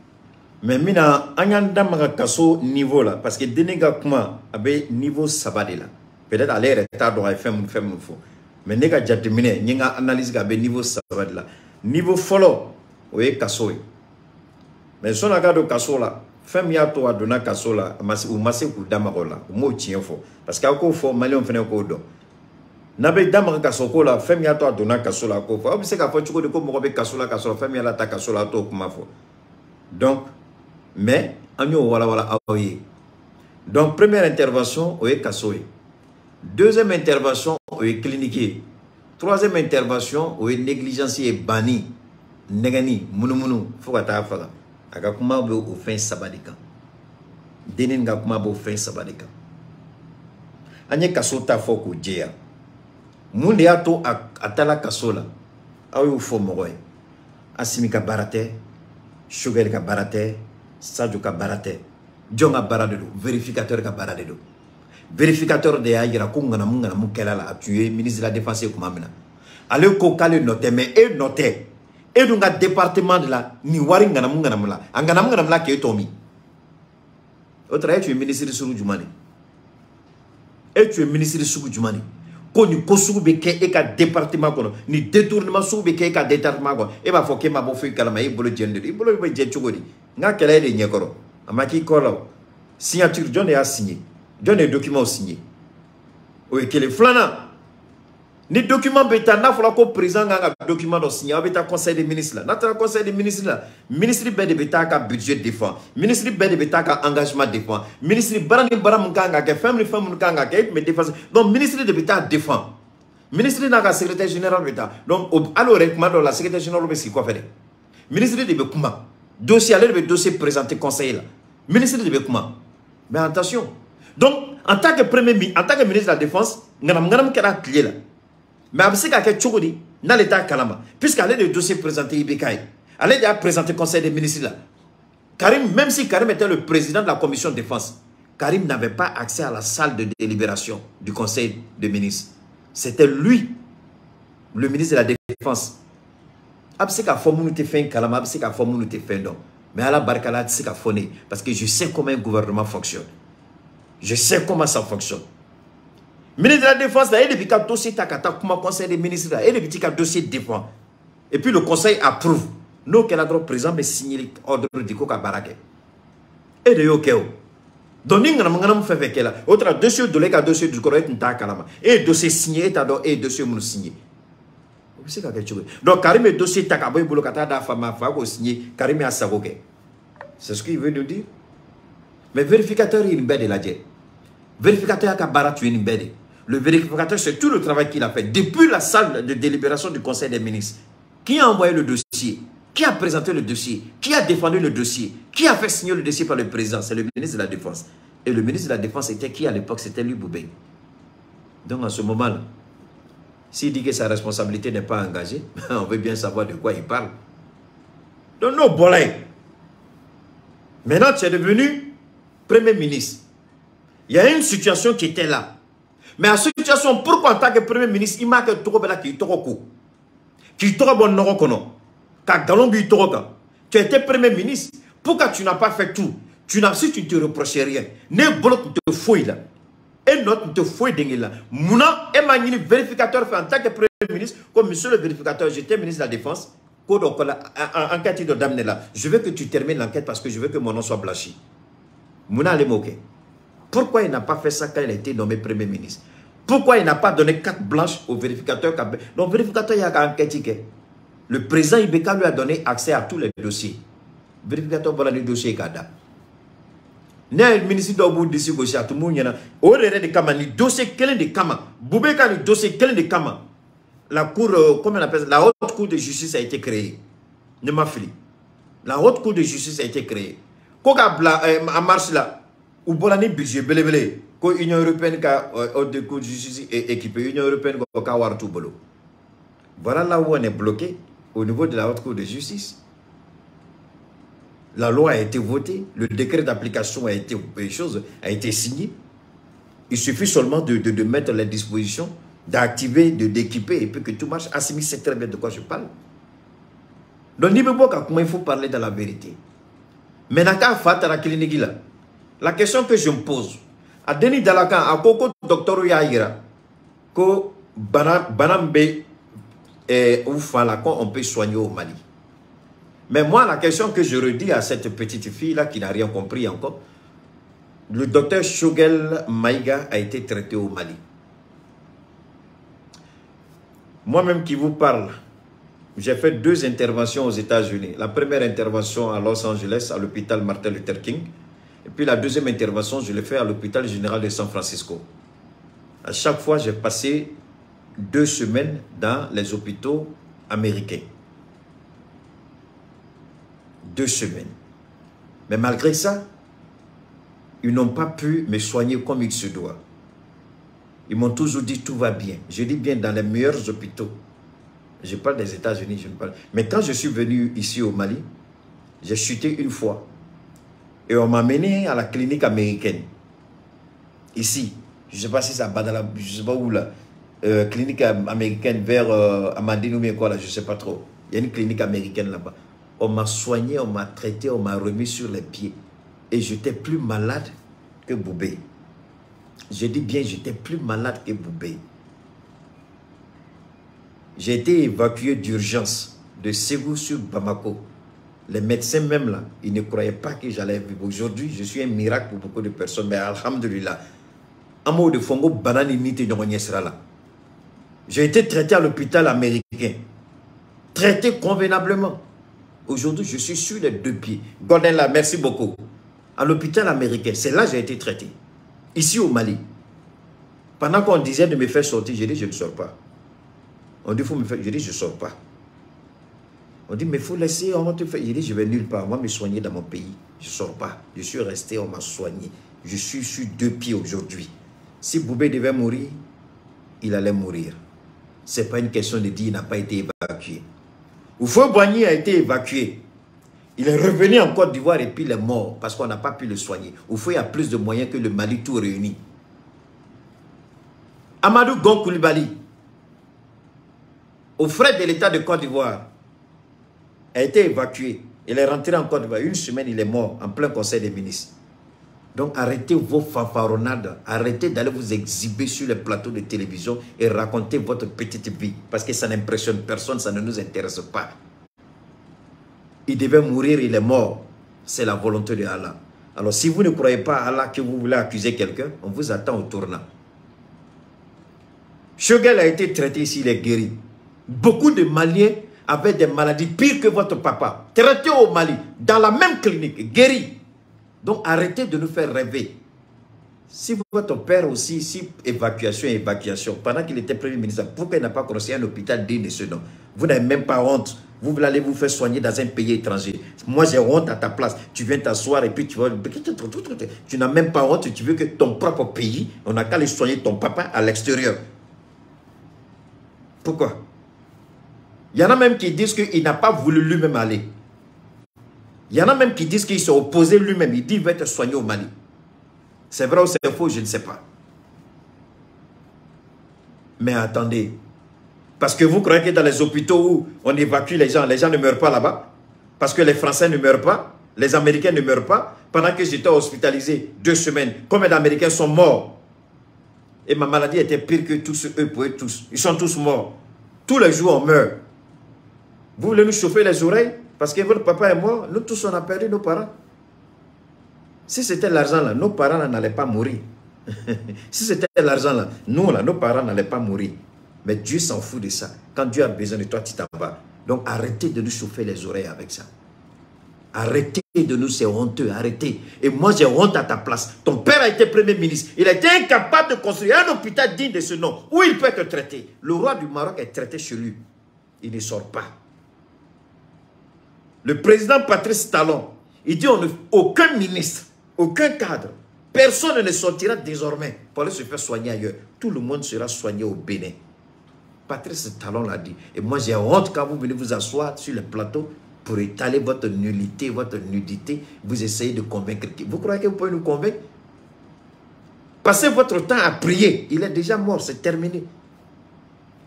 Mais mina anyanda maga kaso niveau là parce que denega kuma abe niveau sabade là peut-être aller retard do FM fo mais nega jatemine nyinga analyse ga be niveau sabade là niveau follow oye kaso mais son aga do kaso là fem ya to adona kaso là ou masse ku damago là mo tien fo parce que ko fo malion fene ko do na be damago kaso ko là fem ya to adona kaso là ko fo obise ka fo chuko de ko mo be kaso là fem ya la ta kaso là to kuma fo donc mais agno wala aoye. Donc première intervention oye kasoye. Deuxième intervention oye clinique. Troisième intervention oye négligence et bani negani munu fokata faga. Aga kuma be o fin sabadika. Denin ga kuma be o fin sabadika. Anye kaso ta foko jeya. Munde ato atala kasola. Ayo fo mogoy. Asimika barate, sugar ka barate, Sadio ka barate, Djonga baradedo, vérificateur ka baradedo. Vérificateur de Aïra Kungana Mungana Mukela a tué, ministre de la Défense et Kumamina. Allez, Kokale noté, mais et noté. Et donc, un département de la Niwaringana Munganamla, Anganamungamla qui est Tommy. Autre, tu es ministre de Sourou Djoumani. Et tu es ministre de Sourou Djoumani. Koni kosugu beke eka département kono ni détournement sugu beke eka département kono e ba foke ma bo fu kalama e bolo jende e bolo be je chugodi nga kele de nyekoro amaki kolo signature John a signé John est document signé o ekele flana ni document beta na fola ko président nga document do signé beta conseil des ministres là notre conseil des ministres là ministre be de beta ka budget défend ministre be de beta ka engagement défend ministre barani baram kanga ke family kanga ke me défense donc ministre de beta défend ministre na ka secrétaire général beta donc alors recommande la secrétaire général be si quoi faire ministre de bekuma dossier aller le dossier présenté conseiller là ministre de bekuma mais attention donc en tant que ministre de la défense nganam kera clé là. Mais après qu'à quelque chose dans l'état Kalama, puisqu'elle est le dossier présenté IBKI, elle a présenté le conseil des ministres là. Karim, même si Karim était le président de la commission de défense, Karim n'avait pas accès à la salle de délibération du conseil des ministres. C'était lui, le ministre de la défense. Après qu'à Fomounou te fait un Kalama, après qu'à Fomounou te fait un don. Mais à la Barkala, c'est qu'à Foné, parce que je sais comment un gouvernement fonctionne. Je sais comment ça fonctionne. Ministre de la Défense, il y a des dossiers comme conseil des ministres, il y a des dossiers défend. Et puis le conseil approuve. Nous, qui avons présent, mais signé l'ordre de Koka Barake. Et de Yokeo. Donc, nous avons fait avec elle. Autre dossier de l'État, dossier du Corée, et dossier signé, et dossier signé. Donc, Karim est dossier Takaboy Boulokata da Fama Fago signé, Karim a Sagoke. C'est ce qu'il veut nous dire. Mais vérificateur, il est une bête de la jet. Vérificateur a Baratu une bête. Le vérificateur, c'est tout le travail qu'il a fait. Depuis la salle de délibération du Conseil des ministres, qui a envoyé le dossier? Qui a présenté le dossier? Qui a défendu le dossier? Qui a fait signer le dossier par le président? C'est le ministre de la Défense. Et le ministre de la Défense était qui à l'époque? C'était lui, Boubé. Donc, en ce moment-là, s'il dit que sa responsabilité n'est pas engagée, on veut bien savoir de quoi il parle. Donc, non, bolé. Maintenant, tu es devenu Premier ministre. Il y a une situation qui était là. Mais à cette situation, pourquoi en tant que Premier ministre, il m'a que tu étais Premier ministre, pourquoi tu n'as pas fait tout? Si tu ne te reproches rien, ne bloque te fouille là. Et notre te fouille dingue là. Mouna, et m'a vérificateur fait en tant que Premier ministre, comme monsieur le vérificateur, j'étais ministre de la Défense, enquête de d'amener là. Je veux que tu termines l'enquête parce que je veux que mon nom soit blanchi. Mouna allait moquer. Pourquoi il n'a pas fait ça quand il a été nommé Premier ministre? Pourquoi il n'a pas donné carte blanche au vérificateur? Donc, le vérificateur, il y a enquête. Le président Ibeka lui a donné accès à tous les dossiers. Le vérificateur, voilà les dossiers. Le ministre d'Obu d'ici, à tout le monde, il y a un dossier, quel est le Kama? Boubeka, le dossier, quel est le Kama? la cour, comment on appelle ça, la haute cour de justice a été créée. Ne m'a fili. La haute cour de justice a été créée. Quand en marche là, où bolani budget belé, quand l'Union européenne a haute cour de justice équipée, l'Union européenne a war tout bolo. Voilà là où on est bloqué au niveau de la haute cour de justice. La loi a été votée, le décret d'application a été signé. Il suffit seulement de mettre les dispositions, d'activer, d'équiper et puis que tout marche. Assimi sait très bien de quoi je parle. Donc, il faut parler de la vérité. Mais la question que je me pose, à Denis Dalakan, à Koko Docteur Yaïra, que Banambe on peut soigner au Mali. Mais moi, la question que je redis à cette petite fille-là qui n'a rien compris encore, le docteur Shogel Maïga a été traité au Mali. Moi-même qui vous parle, j'ai fait 2 interventions aux États-Unis. La première intervention à Los Angeles, à l'hôpital Martin Luther King. Et puis la deuxième intervention, je l'ai fait à l'hôpital général de San Francisco. À chaque fois, j'ai passé 2 semaines dans les hôpitaux américains. 2 semaines. Mais malgré ça, ils n'ont pas pu me soigner comme il se doit. Ils m'ont toujours dit tout va bien. Je dis bien dans les meilleurs hôpitaux. Je parle des États-Unis, je ne parle. Mais quand je suis venu ici au Mali, j'ai chuté une fois. Et on m'a mené à la clinique américaine. Ici. Je ne sais pas si c'est à Badala, je ne sais pas où là. Clinique américaine vers Amandine ou bien quoi là, je ne sais pas trop. Il y a une clinique américaine là-bas. On m'a soigné, on m'a traité, on m'a remis sur les pieds. Et j'étais plus malade que Boubé. Je dis bien, j'étais plus malade que Boubé. J'ai été évacué d'urgence de Ségou sur Bamako. Les médecins même là, ils ne croyaient pas que j'allais vivre. Aujourd'hui, je suis un miracle pour beaucoup de personnes. Mais alhamdulillah, Amo de Fongo, banani nite sera là. J'ai été traité à l'hôpital américain. Traité convenablement. Aujourd'hui, je suis sur les 2 pieds. Gordon là, merci beaucoup. À l'hôpital américain, c'est là que j'ai été traité. Ici au Mali. Pendant qu'on disait de me faire sortir, j'ai dit je ne sors pas. On dit, faut me faire. Je dis, je ne sors pas. On dit, mais il faut laisser, on va te faire. Je dis, je vais nulle part. Moi, me soigner dans mon pays. Je ne sors pas. Je suis resté, on m'a soigné. Je suis sur 2 pieds aujourd'hui. Si Boubé devait mourir, il allait mourir. Ce n'est pas une question de dire qu'il n'a pas été évacué. Oufo Boigny a été évacué. Il est revenu en Côte d'Ivoire et puis il est mort parce qu'on n'a pas pu le soigner. Oufo, il y a plus de moyens que le Mali tout réuni. Amadou Gon Coulibaly, aux frais de l'État de Côte d'Ivoire, a été évacué. Il est rentré en Côte d'Ivoire. 1 semaine, il est mort en plein conseil des ministres. Donc arrêtez vos fanfaronnades. Arrêtez d'aller vous exhiber sur les plateaux de télévision et raconter votre petite vie. Parce que ça n'impressionne personne, ça ne nous intéresse pas. Il devait mourir, il est mort. C'est la volonté de Allah. Alors si vous ne croyez pas à Allah que vous voulez accuser quelqu'un, on vous attend au tournant. Shogel a été traité ici, il est guéri. Beaucoup de Maliens avaient des maladies pires que votre papa. Traités au Mali, dans la même clinique, guéri. Donc arrêtez de nous faire rêver. Si votre père aussi, si évacuation, pendant qu'il était Premier ministre, pourquoi il n'a pas construit un hôpital digne de ce nom? Vous n'avez même pas honte. Vous voulez aller vous faire soigner dans un pays étranger. Moi, j'ai honte à ta place. Tu viens t'asseoir et puis tu vas... Tu n'as même pas honte. Tu veux que ton propre pays, on n'a qu'à aller soigner ton papa à l'extérieur. Pourquoi? Il y en a même qui disent qu'il n'a pas voulu lui-même aller. Il y en a même qui disent qu'il s'est opposé lui-même. Il dit qu'il va être soigné au Mali. C'est vrai ou c'est faux, je ne sais pas. Mais attendez. Parce que vous croyez que dans les hôpitaux où on évacue les gens ne meurent pas là-bas? Parce que les Français ne meurent pas? Les Américains ne meurent pas? Pendant que j'étais hospitalisé 2 semaines, combien d'Américains sont morts? Et ma maladie était pire que tous eux pour eux tous. Ils sont tous morts. Tous les jours, on meurt. Vous voulez nous chauffer les oreilles? Parce que votre papa est mort. Nous tous, on a perdu nos parents. Si c'était l'argent là, nos parents n'allaient pas mourir. Si c'était l'argent là, nous là, nos parents n'allaient pas mourir. Mais Dieu s'en fout de ça. Quand Dieu a besoin de toi, tu t'en vas. Donc arrêtez de nous chauffer les oreilles avec ça. Arrêtez de nous, c'est honteux, arrêtez. Et moi, j'ai honte à ta place. Ton père a été premier ministre. Il a été incapable de construire un hôpital digne de ce nom, où il peut être traité. Le roi du Maroc est traité chez lui. Il ne sort pas. Le président Patrice Talon, il dit aucun ministre, aucun cadre, personne ne sortira désormais pour aller se faire soigner ailleurs. Tout le monde sera soigné au Bénin. Patrice Talon l'a dit. Et moi, j'ai honte quand vous venez vous asseoir sur le plateau pour étaler votre nullité, votre nudité, vous essayez de convaincre. Vous croyez que vous pouvez nous convaincre? Passez votre temps à prier. Il est déjà mort, c'est terminé.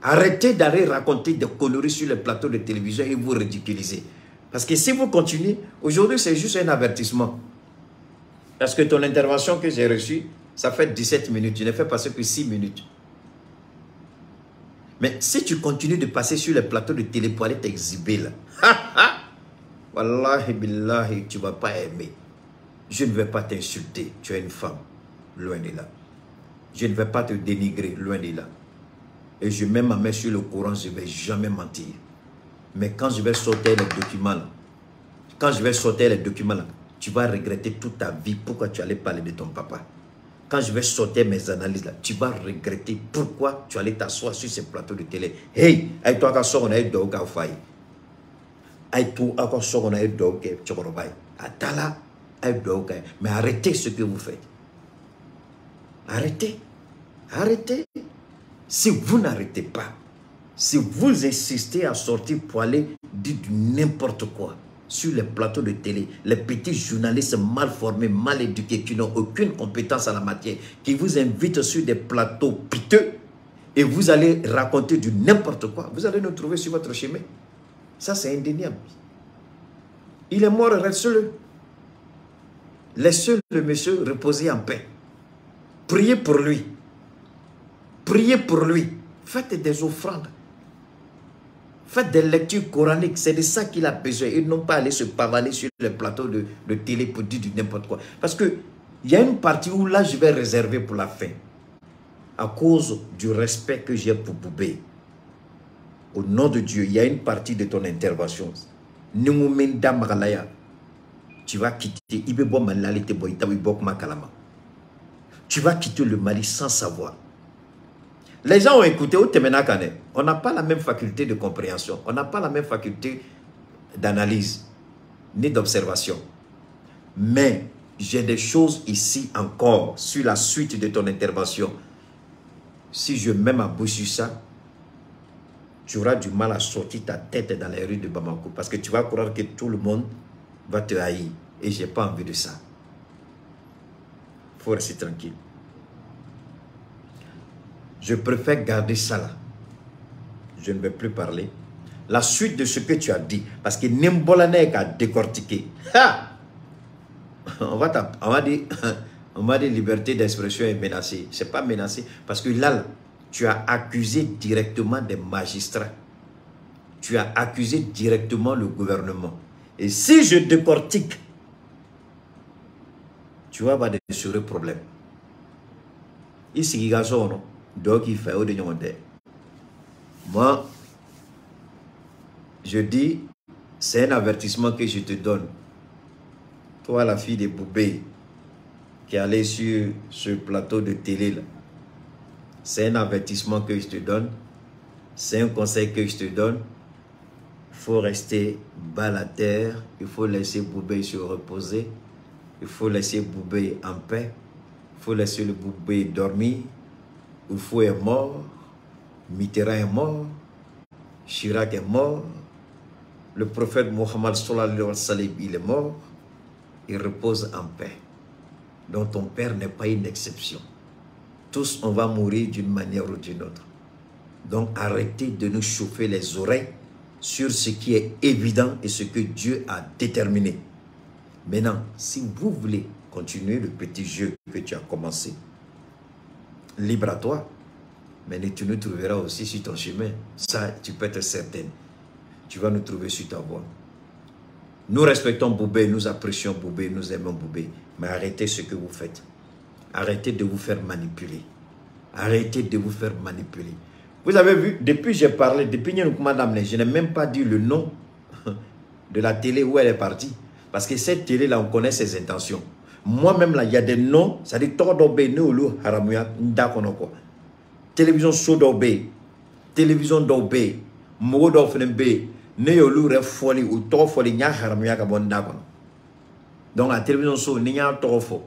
Arrêtez d'aller raconter des conneries sur les plateaux de télévision et vous ridiculiser. Parce que si vous continuez, aujourd'hui c'est juste un avertissement. Parce que ton intervention que j'ai reçue, ça fait 17 minutes. Tu ne fais passer que 6 minutes. Mais si tu continues de passer sur les plateaux de télé pour aller t'exhiber là, wallahi billahi, tu ne vas pas aimer. Je ne vais pas t'insulter, tu es une femme, loin de là. Je ne vais pas te dénigrer, loin de là. Et je mets ma main sur le Coran, je ne vais jamais mentir. Mais quand je vais sortir les documents là, tu vas regretter toute ta vie pourquoi tu allais parler de ton papa. Quand je vais sortir mes analyses là, tu vas regretter pourquoi tu allais t'asseoir sur ces plateaux de télé. Hey, avec toi, quand on a eu d'où qu'a failli. Avec toi, quand on a eu d'où qu'a chokorobaï. Atala, avec d'où qu'a. Mais arrêtez ce que vous faites. Arrêtez. Arrêtez. Si vous n'arrêtez pas, si vous insistez à sortir pour aller dire n'importe quoi sur les plateaux de télé, les petits journalistes mal formés, mal éduqués, qui n'ont aucune compétence en la matière, qui vous invitent sur des plateaux piteux, et vous allez raconter du n'importe quoi, vous allez nous trouver sur votre chemin. Ça, c'est indéniable. Il est mort, reste-le. Laissez le monsieur reposer en paix. Priez pour lui. Priez pour lui. Faites des offrandes. Faites des lectures coraniques. C'est de ça qu'il a besoin. Ils n'ont pas allé se pavaner sur les plateaux de télé pour dire du n'importe quoi. Parce qu'il y a une partie où là, je vais réserver pour la fin. À cause du respect que j'ai pour Boubé. Au nom de Dieu, il y a une partie de ton intervention. Tu vas quitter. Tu vas quitter le Mali sans savoir. Les gens ont écouté au Temenakane. On n'a pas la même faculté de compréhension. On n'a pas la même faculté d'analyse, ni d'observation. Mais j'ai des choses ici encore sur la suite de ton intervention. Si je mets ma bouche sur ça, tu auras du mal à sortir ta tête dans les rues de Bamako. Parce que tu vas croire que tout le monde va te haïr. Et je n'ai pas envie de ça. Il faut rester tranquille. Je préfère garder ça là. Je ne vais plus parler. La suite de ce que tu as dit. Parce que Nimbolane a décortiqué. On va dire liberté d'expression est menacée. Ce n'est pas menacé. Parce que là, tu as accusé directement des magistrats. Tu as accusé directement le gouvernement. Et si je décortique, tu vas avoir des sérieux problèmes. Ici, il y a non. Donc, il fait au-dessus de moi, je dis, c'est un avertissement que je te donne. Toi, la fille de Boubé, qui est allée sur ce plateau de télé, c'est un avertissement que je te donne. C'est un conseil que je te donne. Il faut rester bas la terre. Il faut laisser Boubé se reposer. Il faut laisser Boubé en paix. Il faut laisser le Boubé dormir. Oufou est mort, Mitterrand est mort, Chirac est mort, le prophète Mohammed sallallahu alayhi wa sallam, il est mort, il repose en paix. Donc ton père n'est pas une exception. Tous on va mourir d'une manière ou d'une autre. Donc arrêtez de nous chauffer les oreilles sur ce qui est évident et ce que Dieu a déterminé. Maintenant, si vous voulez continuer le petit jeu que tu as commencé, libre à toi, mais tu nous trouveras aussi sur ton chemin. Ça, tu peux être certaine. Tu vas nous trouver sur ta voie. Nous respectons Boubé, nous apprécions Boubé, nous aimons Boubé. Mais arrêtez ce que vous faites. Arrêtez de vous faire manipuler. Arrêtez de vous faire manipuler. Vous avez vu, depuis j'ai parlé, depuis madame, je n'ai même pas dit le nom de la télé où elle est partie. Parce que cette télé-là, on connaît ses intentions. Moi-même, là, il y a des noms, ça dit Tordobé, Neolu, Haramuya, Ndakono. Télévision Sodobé, télévision Dobé, Mogo Fenebe, Neolu, Refoli, ou Torfoli, Nya Haramuya, Kabon Ndakono. Donc, la télévision So, Nya Torfo,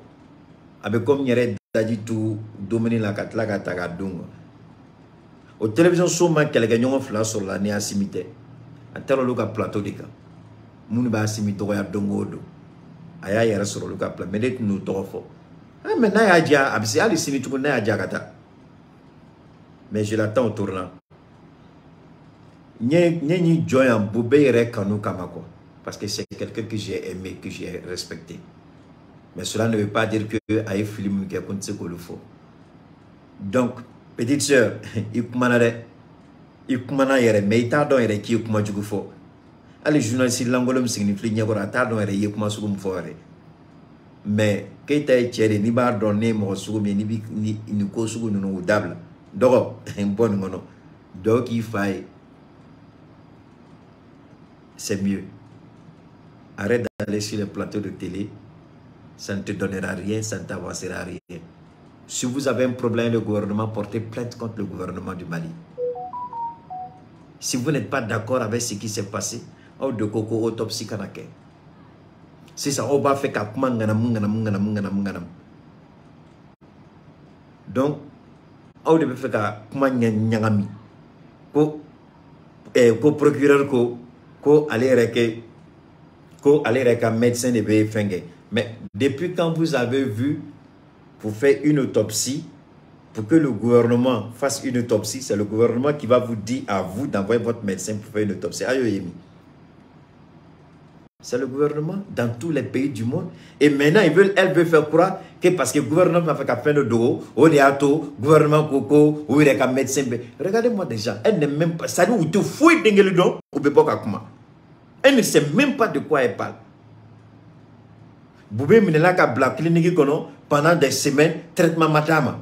avec comme Yere Dadi tout, dominer la Katlaga Dunga. Au télévision So, man, quelqu'un yon fla sur la Néa Simité. A tel loka plateau de cas. Moun ba Simito ya Dongodo. Aya yere sur le cap, mais d'être nous torfo. Ah, mais n'a ya absi ali Simito n'a ya kata. Mais je l'attends au tournant. Ni joy en boubé rekanu kamako. Parce que c'est quelqu'un que j'ai aimé, que j'ai respecté. Mais cela ne veut pas dire que Aïe film qui a compté ce le faut. Donc, petite sœur, il yere mais il t'a donné qui kuma du fo. Allez, journaliste l'angolum signifie n'y a pas t'a donné y kuma sugum foré. Mais que t'as tiré ni bar donné mon sugum ni ko sugum no dable. Doro, un bon mono. Donc il faille. C'est mieux. Arrête d'aller sur le plateau de télé. Ça ne te donnera rien, ça ne t'avancera rien. Si vous avez un problème, le gouvernement, portez plainte contre le gouvernement du Mali. Si vous n'êtes pas d'accord avec ce qui s'est passé, on de coco autopsie kanake. C'est ça, on va faire munganam. Donc, on devait faire nyangami. Ko procureur ko aller médecin de BFNG. Mais depuis quand vous avez vu pour faire une autopsie, pour que le gouvernement fasse une autopsie, c'est le gouvernement qui va vous dire à vous d'envoyer votre médecin pour faire une autopsie. C'est le gouvernement dans tous les pays du monde. Et maintenant, elle veut faire croire que parce que le gouvernement va faire fin de dos, au déato, gouvernement coco, ou il y a un médecin. Regardez-moi déjà, elle n'est même pas. Ça dit, où tu fouilles le don, ou pas comment. Elle ne sait même pas de quoi elle parle. Boubé Minelaka Black Clinique pendant des semaines, traitement matama.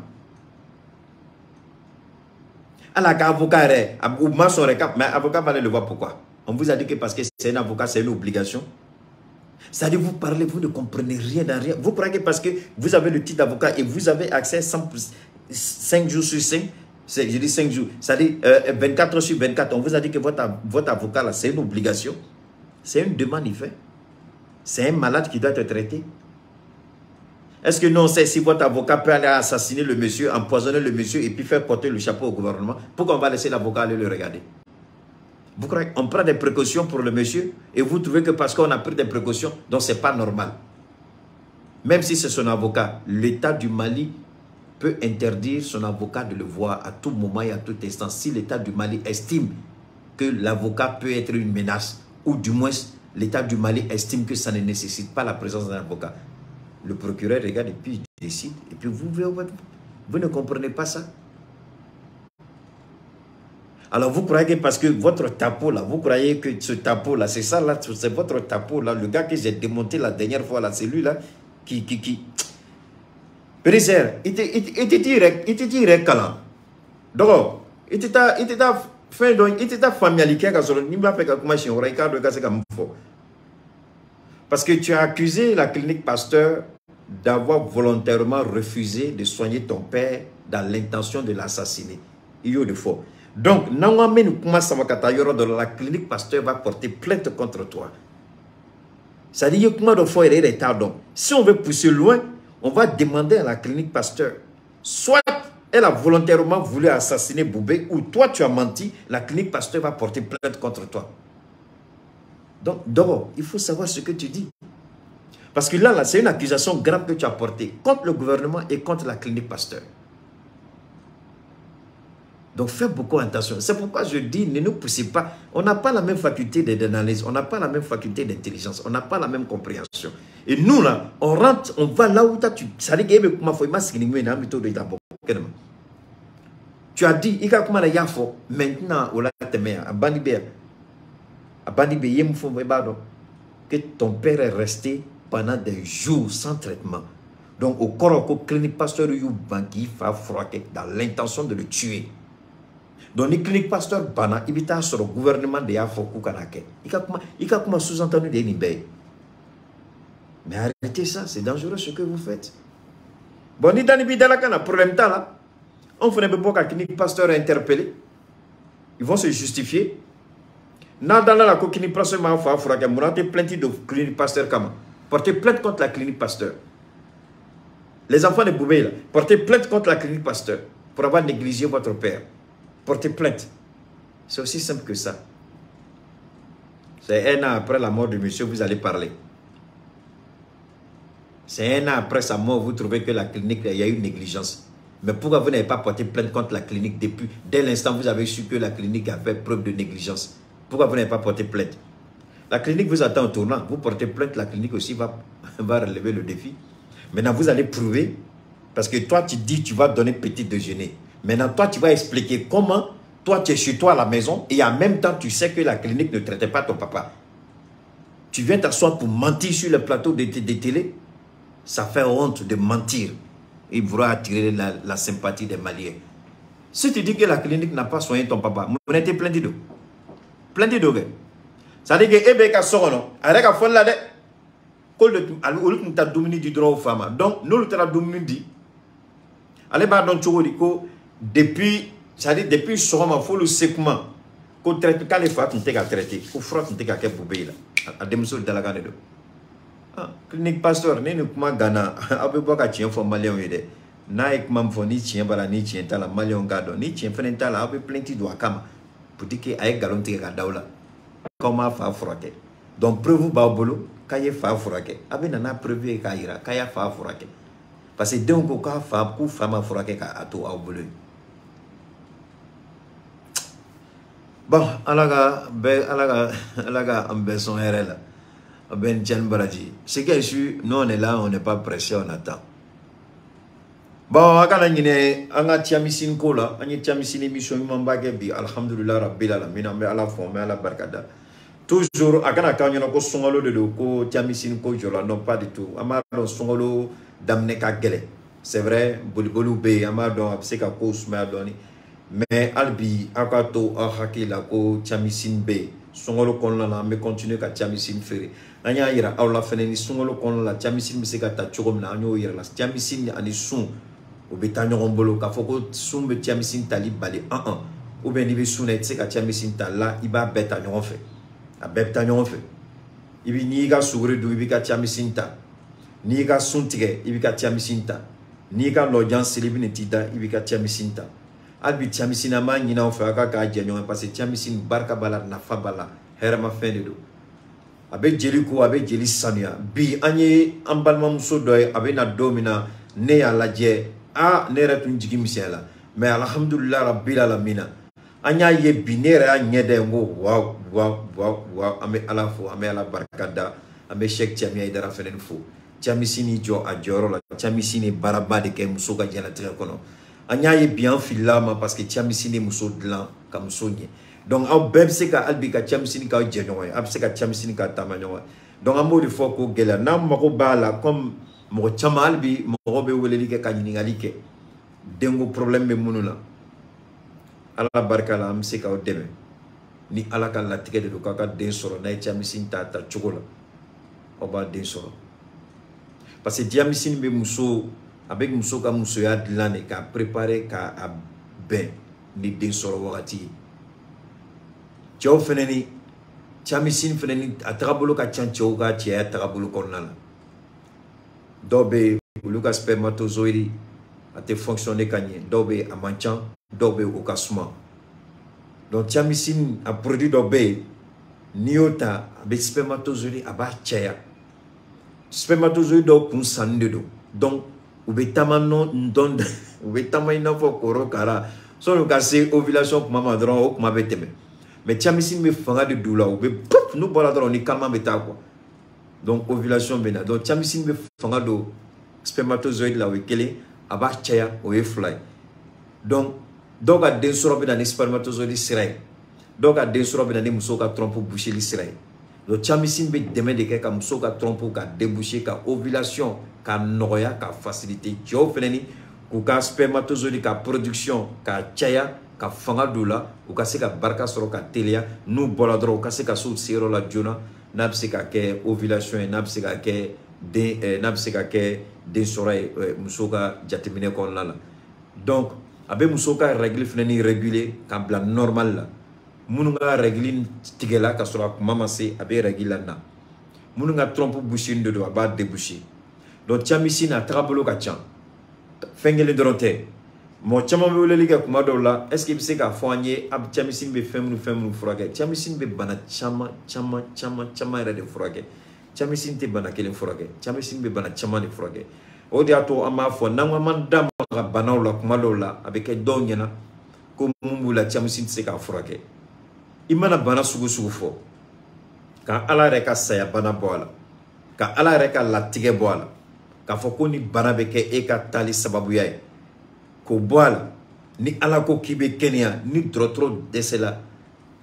Alors qu'avocat, mais avocat va le voir pourquoi. On vous a dit que parce que c'est un avocat, c'est une obligation. Ça dit, vous parlez, vous ne comprenez rien dans rien. Vous croyez que parce que vous avez le titre d'avocat et vous avez accès 5 jours sur 5, je dis 5 jours, ça dit 24 heures sur 24, on vous a dit que votre avocat, là, c'est une obligation. C'est une demande, il fait. C'est un malade qui doit être traité. Est-ce que non, c'est si votre avocat peut aller assassiner le monsieur, empoisonner le monsieur et puis faire porter le chapeau au gouvernement? Pourquoi on va laisser l'avocat aller le regarder? Vous croyez qu'on prend des précautions pour le monsieur et vous trouvez que parce qu'on a pris des précautions, donc c'est pas normal. Même si c'est son avocat, l'État du Mali peut interdire son avocat de le voir à tout moment et à tout instant si l'État du Mali estime que l'avocat peut être une menace ou du moins l'État du Mali estime que ça ne nécessite pas la présence d'un avocat. Le procureur regarde et puis il décide. Et puis vous ne comprenez pas ça. Alors vous croyez que parce que votre tapeau là, vous croyez que ce tapeau là, c'est ça là, c'est votre tapeau là, le gars que j'ai démonté la dernière fois là, c'est lui là qui... Périsser, il te dit calant. Donc, il te fait donc, il te familier parce que tu as accusé la clinique Pasteur d'avoir volontairement refusé de soigner ton père dans l'intention de l'assassiner. Il y a de faux. Donc, la clinique Pasteur va porter plainte contre toi. Ça dit que si on veut pousser loin, on va demander à la clinique Pasteur, soit elle a volontairement voulu assassiner Boubé, ou toi tu as menti, la clinique Pasteur va porter plainte contre toi. Donc, d'abord, il faut savoir ce que tu dis. Parce que là c'est une accusation grave que tu as portée contre le gouvernement et contre la clinique Pasteur. Donc, fais beaucoup attention. C'est pourquoi je dis, ne nous poussez pas. On n'a pas la même faculté d'analyse, on n'a pas la même faculté d'intelligence, on n'a pas la même compréhension. Et nous, là, on rentre, on va là où tu... Tu as dit, maintenant, que ton père est resté pendant des jours sans traitement. Donc, au corps, au clinique Pasteur, il va frotter dans l'intention de le tuer. Donc, les cliniques Pasteur Bana, il sur le gouvernement de Yafoku Kanake. Il a sous-entendu des Nibé. Mais arrêtez ça, c'est dangereux ce que vous faites. Bon, ni dans le problème là, on fait un peu pour qu'un pasteur interpellé. Ils vont se justifier. Dans la clinique pasteur, il plainte de clinique pasteur comme portez plainte contre la clinique pasteur. Les enfants de Boubé, là, portez plainte contre la clinique pasteur pour avoir négligé votre père. Portez plainte. C'est aussi simple que ça. C'est un an après la mort de monsieur, vous allez parler. C'est un an après sa mort, vous trouvez que la clinique, il y a eu négligence. Mais pourquoi vous n'avez pas porté plainte contre la clinique depuis, dès l'instant où vous avez su que la clinique a fait preuve de négligence? Pourquoi vous n'avez pas porté plainte? La clinique vous attend au tournant. Vous portez plainte, la clinique aussi va relever le défi. Maintenant, vous allez prouver, parce que toi, tu dis tu vas donner petit déjeuner. Maintenant, toi, tu vas expliquer comment, toi, tu es chez toi à la maison, et en même temps, tu sais que la clinique ne traitait pas ton papa. Tu viens t'asseoir pour mentir sur le plateau de télé. Ça fait honte de mentir. Il voudra attirer la sympathie des Maliens. Si tu dis que la clinique n'a pas soigné ton papa, vous êtes plein d'eau. Plein d'eau. Ça veut dire que Ebe ka sono, avec a folla de kol de alu ta domini du droit aux femmes. Donc nous le domini dit. Allez ba don chogodi ko depuis ça dit depuis soma faut le secouement ko traite quand les femmes t'es qu'à traiter, ko frotte t'es qu'à boubé là. A demso de la gane do. Ah, clinique pasteur ne nous kuma Ghana abe boka tien fo malien yede. Na ek mam fo ni tien bala ni tien ta la malien gado ni tien fenen ta la abe plenty do akama. Pour dire que avec galon t'es qu'à daula. Comment faire frauder? Donc preuve babolo kaye fa frauder. Abe nana preuve kaira kaya fa frauder. Parce que donc ko ka fa ku fama frauder ka ato abolo. Bon, alaga ambeson RL. Ben Jan Baraji. C'est que je suis, nous on est là, on n'est pas pressé, on attend. Bon, akana ngine anga tiamisin kola, anya tiamisin émission mambage bi alhamdulillah rabbil alamin, mais ala fo, mais ala barkada. Toujours akana kanyo ko songolo de ko tiamisin ko jola, non pas du tout. Amado songolo damne ka gele. C'est vrai, bolibolu be amado abseka ko sma doni. Mais albi akato ahakila ko tiamisin be. Songolo konla na me continue ka tiamisin fere. Anya ira awla feneni songolo konla tiamisin be se ka ta chogom na anyo ira la tiamisin ani sun ou betanyo rombolo ka foko sun be tiamisin tali bali ou ben ni be sunet se ka tiamisin tala iba betanyo fe a betanyo fe ibi ni ga sugure du ibi ka tiamisin ta ni ga sun tige ibi ka tiamisin ta ni ga lojan selibi ne tida ibi ka tiamisin ta albi tiamisin ma nyina fe aka ka janyo parce que tiamisin barka bala na fa bala herma fende do abe jeliko abe jeli sania bi anye ambalma muso doy abe na domina ne ya laje a ne retun jigi misela mais alhamdulillah rabbil alamin anya ye bi ne ra nyede ngo wow ame ala fo ame ala barkada ame Cheikh Tiamia idara fenen fo tiamisini jo a joro la tiamisini baraba de ke muso ga jela tre kono anya ye bien filama parce que tiamisini muso dlan ka muso nye. Donc, au bebse ka albi ka tiamisini ka jenyoy, abse ka tiamisini ka tamanyoy. Donc, amo di foko gela nam mako bala comme mo chama albi mo be weleli ke kanyini ngalike. Dengo problème be munula. Ala barka la amse ka odeme. Ni ala ka la tike de do ka den soro na tiamisini ta chokola. Oba den soro. Parce que tiamisini be muso avec muso ka muso ya dlane ka préparer ka ben ni den soro wakati. Tchao feneni chamisin feneni atrabulu ka chancho ga tia atrabulu kornala dobe luka spermatozoïde ate fonctionner kanye dobe amanchan dobe okasuma donc chamisin a produit dobe niota be spermatozoïde aba tia spermatozoïde do kun sande do donc ubetama ndon ubetama ina fo koro kara so no kase ovulation mama dron o kuma beteme. Mais tiamisin me fanga de doula ou be pop nous bola dans ni kama beta quoi. Donc ovulation bena. Donc tiamisin me fanga do spermatozoïde la wekele aba chaya o fly. Donc doga den soro bena ni spermatozoïde sirai. Doga den soro bena ni musoka trompe boucher li sirai. Donc tiamisin be demain de ka musoka trompe ka déboucher ka ovulation ka noya ka facilité tio feneni ou ka spermatozoïde ka production ka chaya ka fanga doula ou ka se ka barka soro ka telia nous bola dro ka se ka so sero la jona n'a se ka ke ovulation et n'a se ka ke n'a bɛ se ka kɛ den sɔrɔ ye muso ka jateminɛ kɔnɔna la. Donc a bɛ muso ka règle fana ni réguler ka bila normal la. Minnu ka règle tigɛla ka sɔrɔ a kuma ma se a bɛ règle la na. Minnu ka trompe boucher de don a b'a déboucher. Donc cɛmisɛnnin a tagabolo ka ca. Fɛn kelen dɔrɔn tɛ. Mɔgɔ caman bɛ weleli kɛ kuma dɔw la, est-ce que i bɛ se k'a fɔ an ye cɛmisɛnnin bɛ fɛn minnu furakɛ? Cɛmisɛnnin bɛ bana caman yɛrɛ de furakɛ. Cɛmisɛnnin tɛ bana kelen furakɛ. Cɛmisɛnnin bɛ bana caman de furakɛ. O de y'a to an b'a fɔ n'an ko an m'an da maga banaw la kuma dɔw la, a bɛ kɛ dɔw ɲɛna ko mun b'u la cɛmisɛnnin tɛ se k'a furakɛ. I mana bana sugu sugu fɔ, ka Ala yɛrɛ ka saya bana bɔ a la, ka Ala yɛrɛ ka latigɛ bɔ a la, k'a fɔ ko ni bana bɛ kɛ e ka taali sababuya ye, k'o bɔ a la, ni Ala ko k'i bɛ kɛnɛya, ni dɔgɔtɔrɔ dɛsɛla,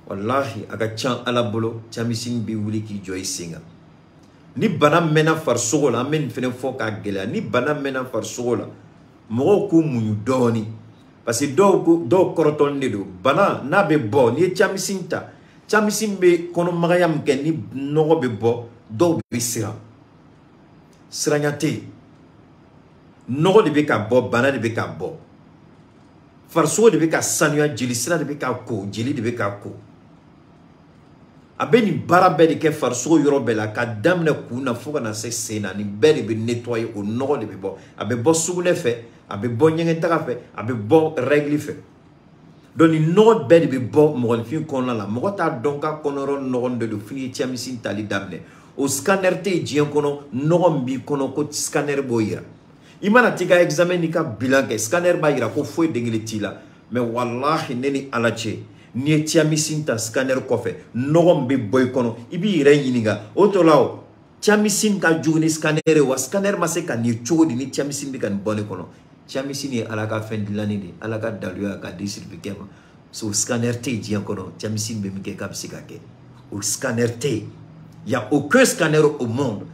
wallahi a ka ca Ala bolo cɛmisɛnnin bɛ wuli k'i jɔ i sen kan. Ni bana mɛnna farisogo la, an bɛ nin fɛnɛ fɔ k'a gɛlɛya, ni bana mɛnna farisogo la, mɔgɔw k'u muɲu dɔɔni, parce que dɔw kɔrɔtɔlen de don. Bana n'a bɛ bɔ, n'i ye cɛmisɛnnin ta, cɛmisɛnnin bɛ kɔnɔmagaya min kɛ ni nɔgɔ bɛ bɔ, dɔw bɛ siran. Siranya tɛ yen. Nɔgɔ de bɛ ka bɔ, bana de bɛ ka bɔ. Farisogo de bɛ ka sanuya, jeli sira de bɛ ka ko, jeli de bɛ ka ko. A bɛ nin baara bɛɛ de kɛ farisogo yɔrɔ bɛɛ la, ka daminɛ kun na fo ka na se sen na, nin bɛɛ de bɛ nettoyer, o nɔgɔ de bɛ bɔ. A bɛ bɔ sugunɛ fɛ, a bɛ bɔ ɲɛgɛn taga fɛ, a bɛ bɔ règle fɛ. Donc nin nɔgɔ bɛɛ de bɛ bɔ mɔgɔninfin kɔnɔna la. Mɔgɔ t'a dɔn k'a kɔnɔyɔrɔ nɔgɔlen de don fo n'i ye cɛmisɛnnin tali daminɛ. O scanner tɛ yen diɲɛ kɔnɔ, nɔgɔ min b'i kɔnɔ ko scanner b'o yira. I mana t'i ka examen n'i ka bilan kɛ, scanner b'a yira ko foyi den kelen t'i la. Mais wallahi ne ni Ala cɛ, n'i ye cɛmisɛnnin ta scanner kɔfɛ, nɔgɔ min bɛ bɔ i kɔnɔ, i b'i yɛrɛ ɲininka. O to la o, cɛmisɛnnin ka jugu ni scanner ye wa? Scanner ma se ka nin cogo di ni cɛmisɛnnin bɛ ka nin bɔ ne kɔnɔ? Cɛmisɛnnin ye Ala ka fɛn dilanni de, Ala ka daluya ka di sirifukɛ ma. So scanner tɛ yen diɲɛ kɔnɔ, cɛmisɛnnin bɛ min kɛ k'a bɛ se ka kɛ. O scanner tɛ yen. Il n'y a aucun scanner au monde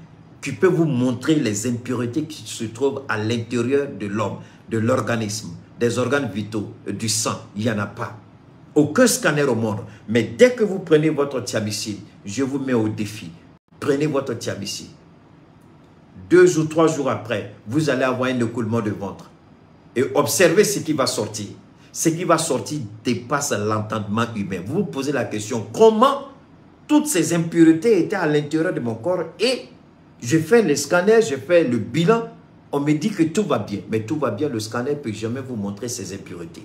qui peut vous montrer les impuretés qui se trouvent à l'intérieur de l'homme, de l'organisme, des organes vitaux, du sang. Il n'y en a pas. Aucun scanner au monde. Mais dès que vous prenez votre thiamicine, je vous mets au défi. Prenez votre thiamicine. 2 ou 3 jours après, vous allez avoir un écoulement de ventre. Et observez ce qui va sortir. Ce qui va sortir dépasse l'entendement humain. Vous vous posez la question, comment toutes ces impuretés étaient à l'intérieur de mon corps et je fais le scanner, je fais le bilan, on me dit que tout va bien. Mais tout va bien, le scanner ne peut jamais vous montrer ces impuretés.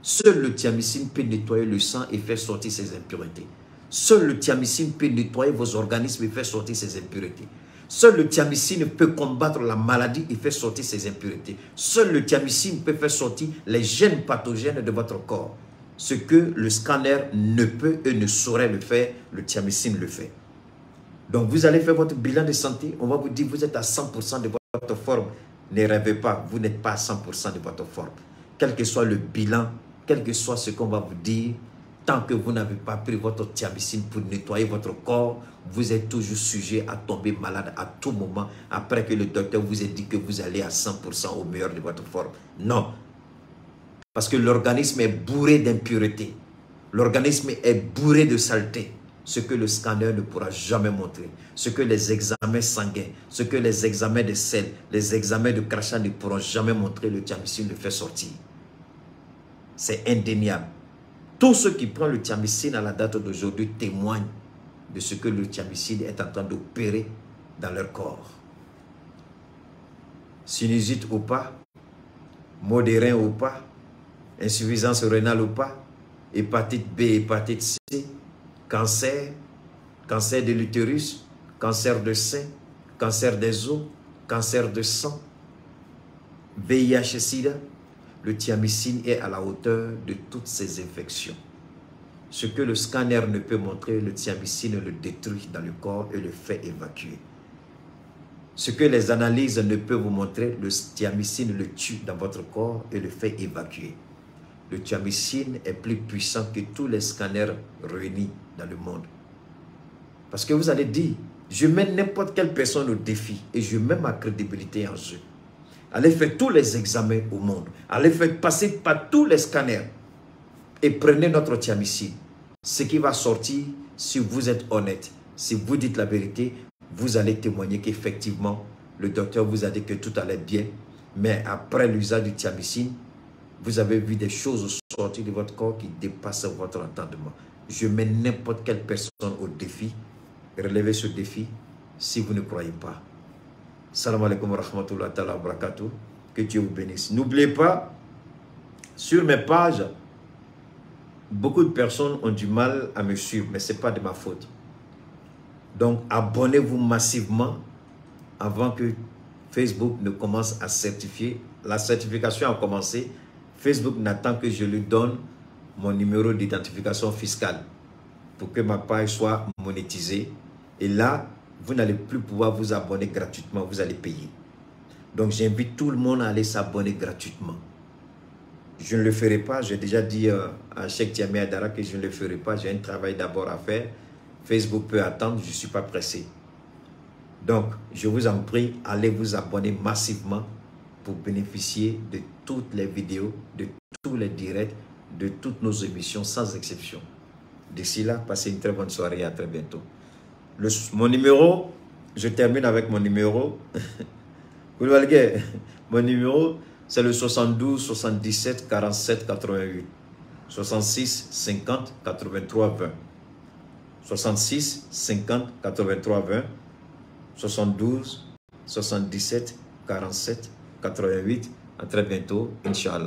Seul le thiamicine peut nettoyer le sang et faire sortir ces impuretés. Seul le thiamicine peut nettoyer vos organismes et faire sortir ces impuretés. Seul le thiamicine peut combattre la maladie et faire sortir ces impuretés. Seul le thiamicine peut faire sortir les gènes pathogènes de votre corps. Ce que le scanner ne peut et ne saurait le faire, le thiamicine le fait. Donc vous allez faire votre bilan de santé, on va vous dire vous êtes à 100% de votre forme. Ne rêvez pas, vous n'êtes pas à 100% de votre forme. Quel que soit le bilan, quel que soit ce qu'on va vous dire, tant que vous n'avez pas pris votre thiamicine pour nettoyer votre corps, vous êtes toujours sujet à tomber malade à tout moment après que le docteur vous ait dit que vous allez à 100% au meilleur de votre forme. Non. Parce que l'organisme est bourré d'impuretés. L'organisme est bourré de saleté. Ce que le scanner ne pourra jamais montrer. Ce que les examens sanguins, ce que les examens de sel, les examens de crachat ne pourront jamais montrer, le thiamicine le fait sortir. C'est indéniable. Tous ceux qui prennent le thiamicine à la date d'aujourd'hui témoignent de ce que le thiamicine est en train d'opérer dans leur corps. Sinusite ou pas, maux de rein ou pas, insuffisance rénale ou pas, hépatite B, hépatite C, cancer, cancer de l'utérus, cancer de sein, cancer des os, cancer de sang, VIH-Sida, le thiamicine est à la hauteur de toutes ces infections. Ce que le scanner ne peut montrer, le thiamicine le détruit dans le corps et le fait évacuer. Ce que les analyses ne peuvent vous montrer, le thiamicine le tue dans votre corps et le fait évacuer. Le thiamicine est plus puissant que tous les scanners réunis dans le monde. Parce que vous allez dire, je mets n'importe quelle personne au défi et je mets ma crédibilité en jeu. Allez faire tous les examens au monde. Allez faire passer par tous les scanners et prenez notre thiamicine. Ce qui va sortir, si vous êtes honnête, si vous dites la vérité, vous allez témoigner qu'effectivement, le docteur vous a dit que tout allait bien, mais après l'usage du thiamicine, vous avez vu des choses sortir de votre corps qui dépassent votre entendement. Je mets n'importe quelle personne au défi. Relevez ce défi si vous ne croyez pas. Salam alaikum wa rahmatullahi wa barakatuh. Que Dieu vous bénisse. N'oubliez pas, sur mes pages, beaucoup de personnes ont du mal à me suivre, mais ce n'est pas de ma faute. Donc, abonnez-vous massivement avant que Facebook ne commence à certifier. La certification a commencé. Facebook n'attend que je lui donne mon numéro d'identification fiscale pour que ma page soit monétisée. Et là, vous n'allez plus pouvoir vous abonner gratuitement, vous allez payer. Donc, j'invite tout le monde à aller s'abonner gratuitement. Je ne le ferai pas, j'ai déjà dit à Cheikh Tiamé Adara que je ne le ferai pas, j'ai un travail d'abord à faire. Facebook peut attendre, je ne suis pas pressé. Donc, je vous en prie, allez vous abonner massivement pour bénéficier de toutes les vidéos, de tous les directs, de toutes nos émissions sans exception. D'ici là, passez une très bonne soirée et à très bientôt. Mon numéro, je termine avec mon numéro. Mon numéro, c'est le 72 77 47 88. 66 50 83 20. 66 50 83 20. 72 77 47 88. À très bientôt, Inch'Allah.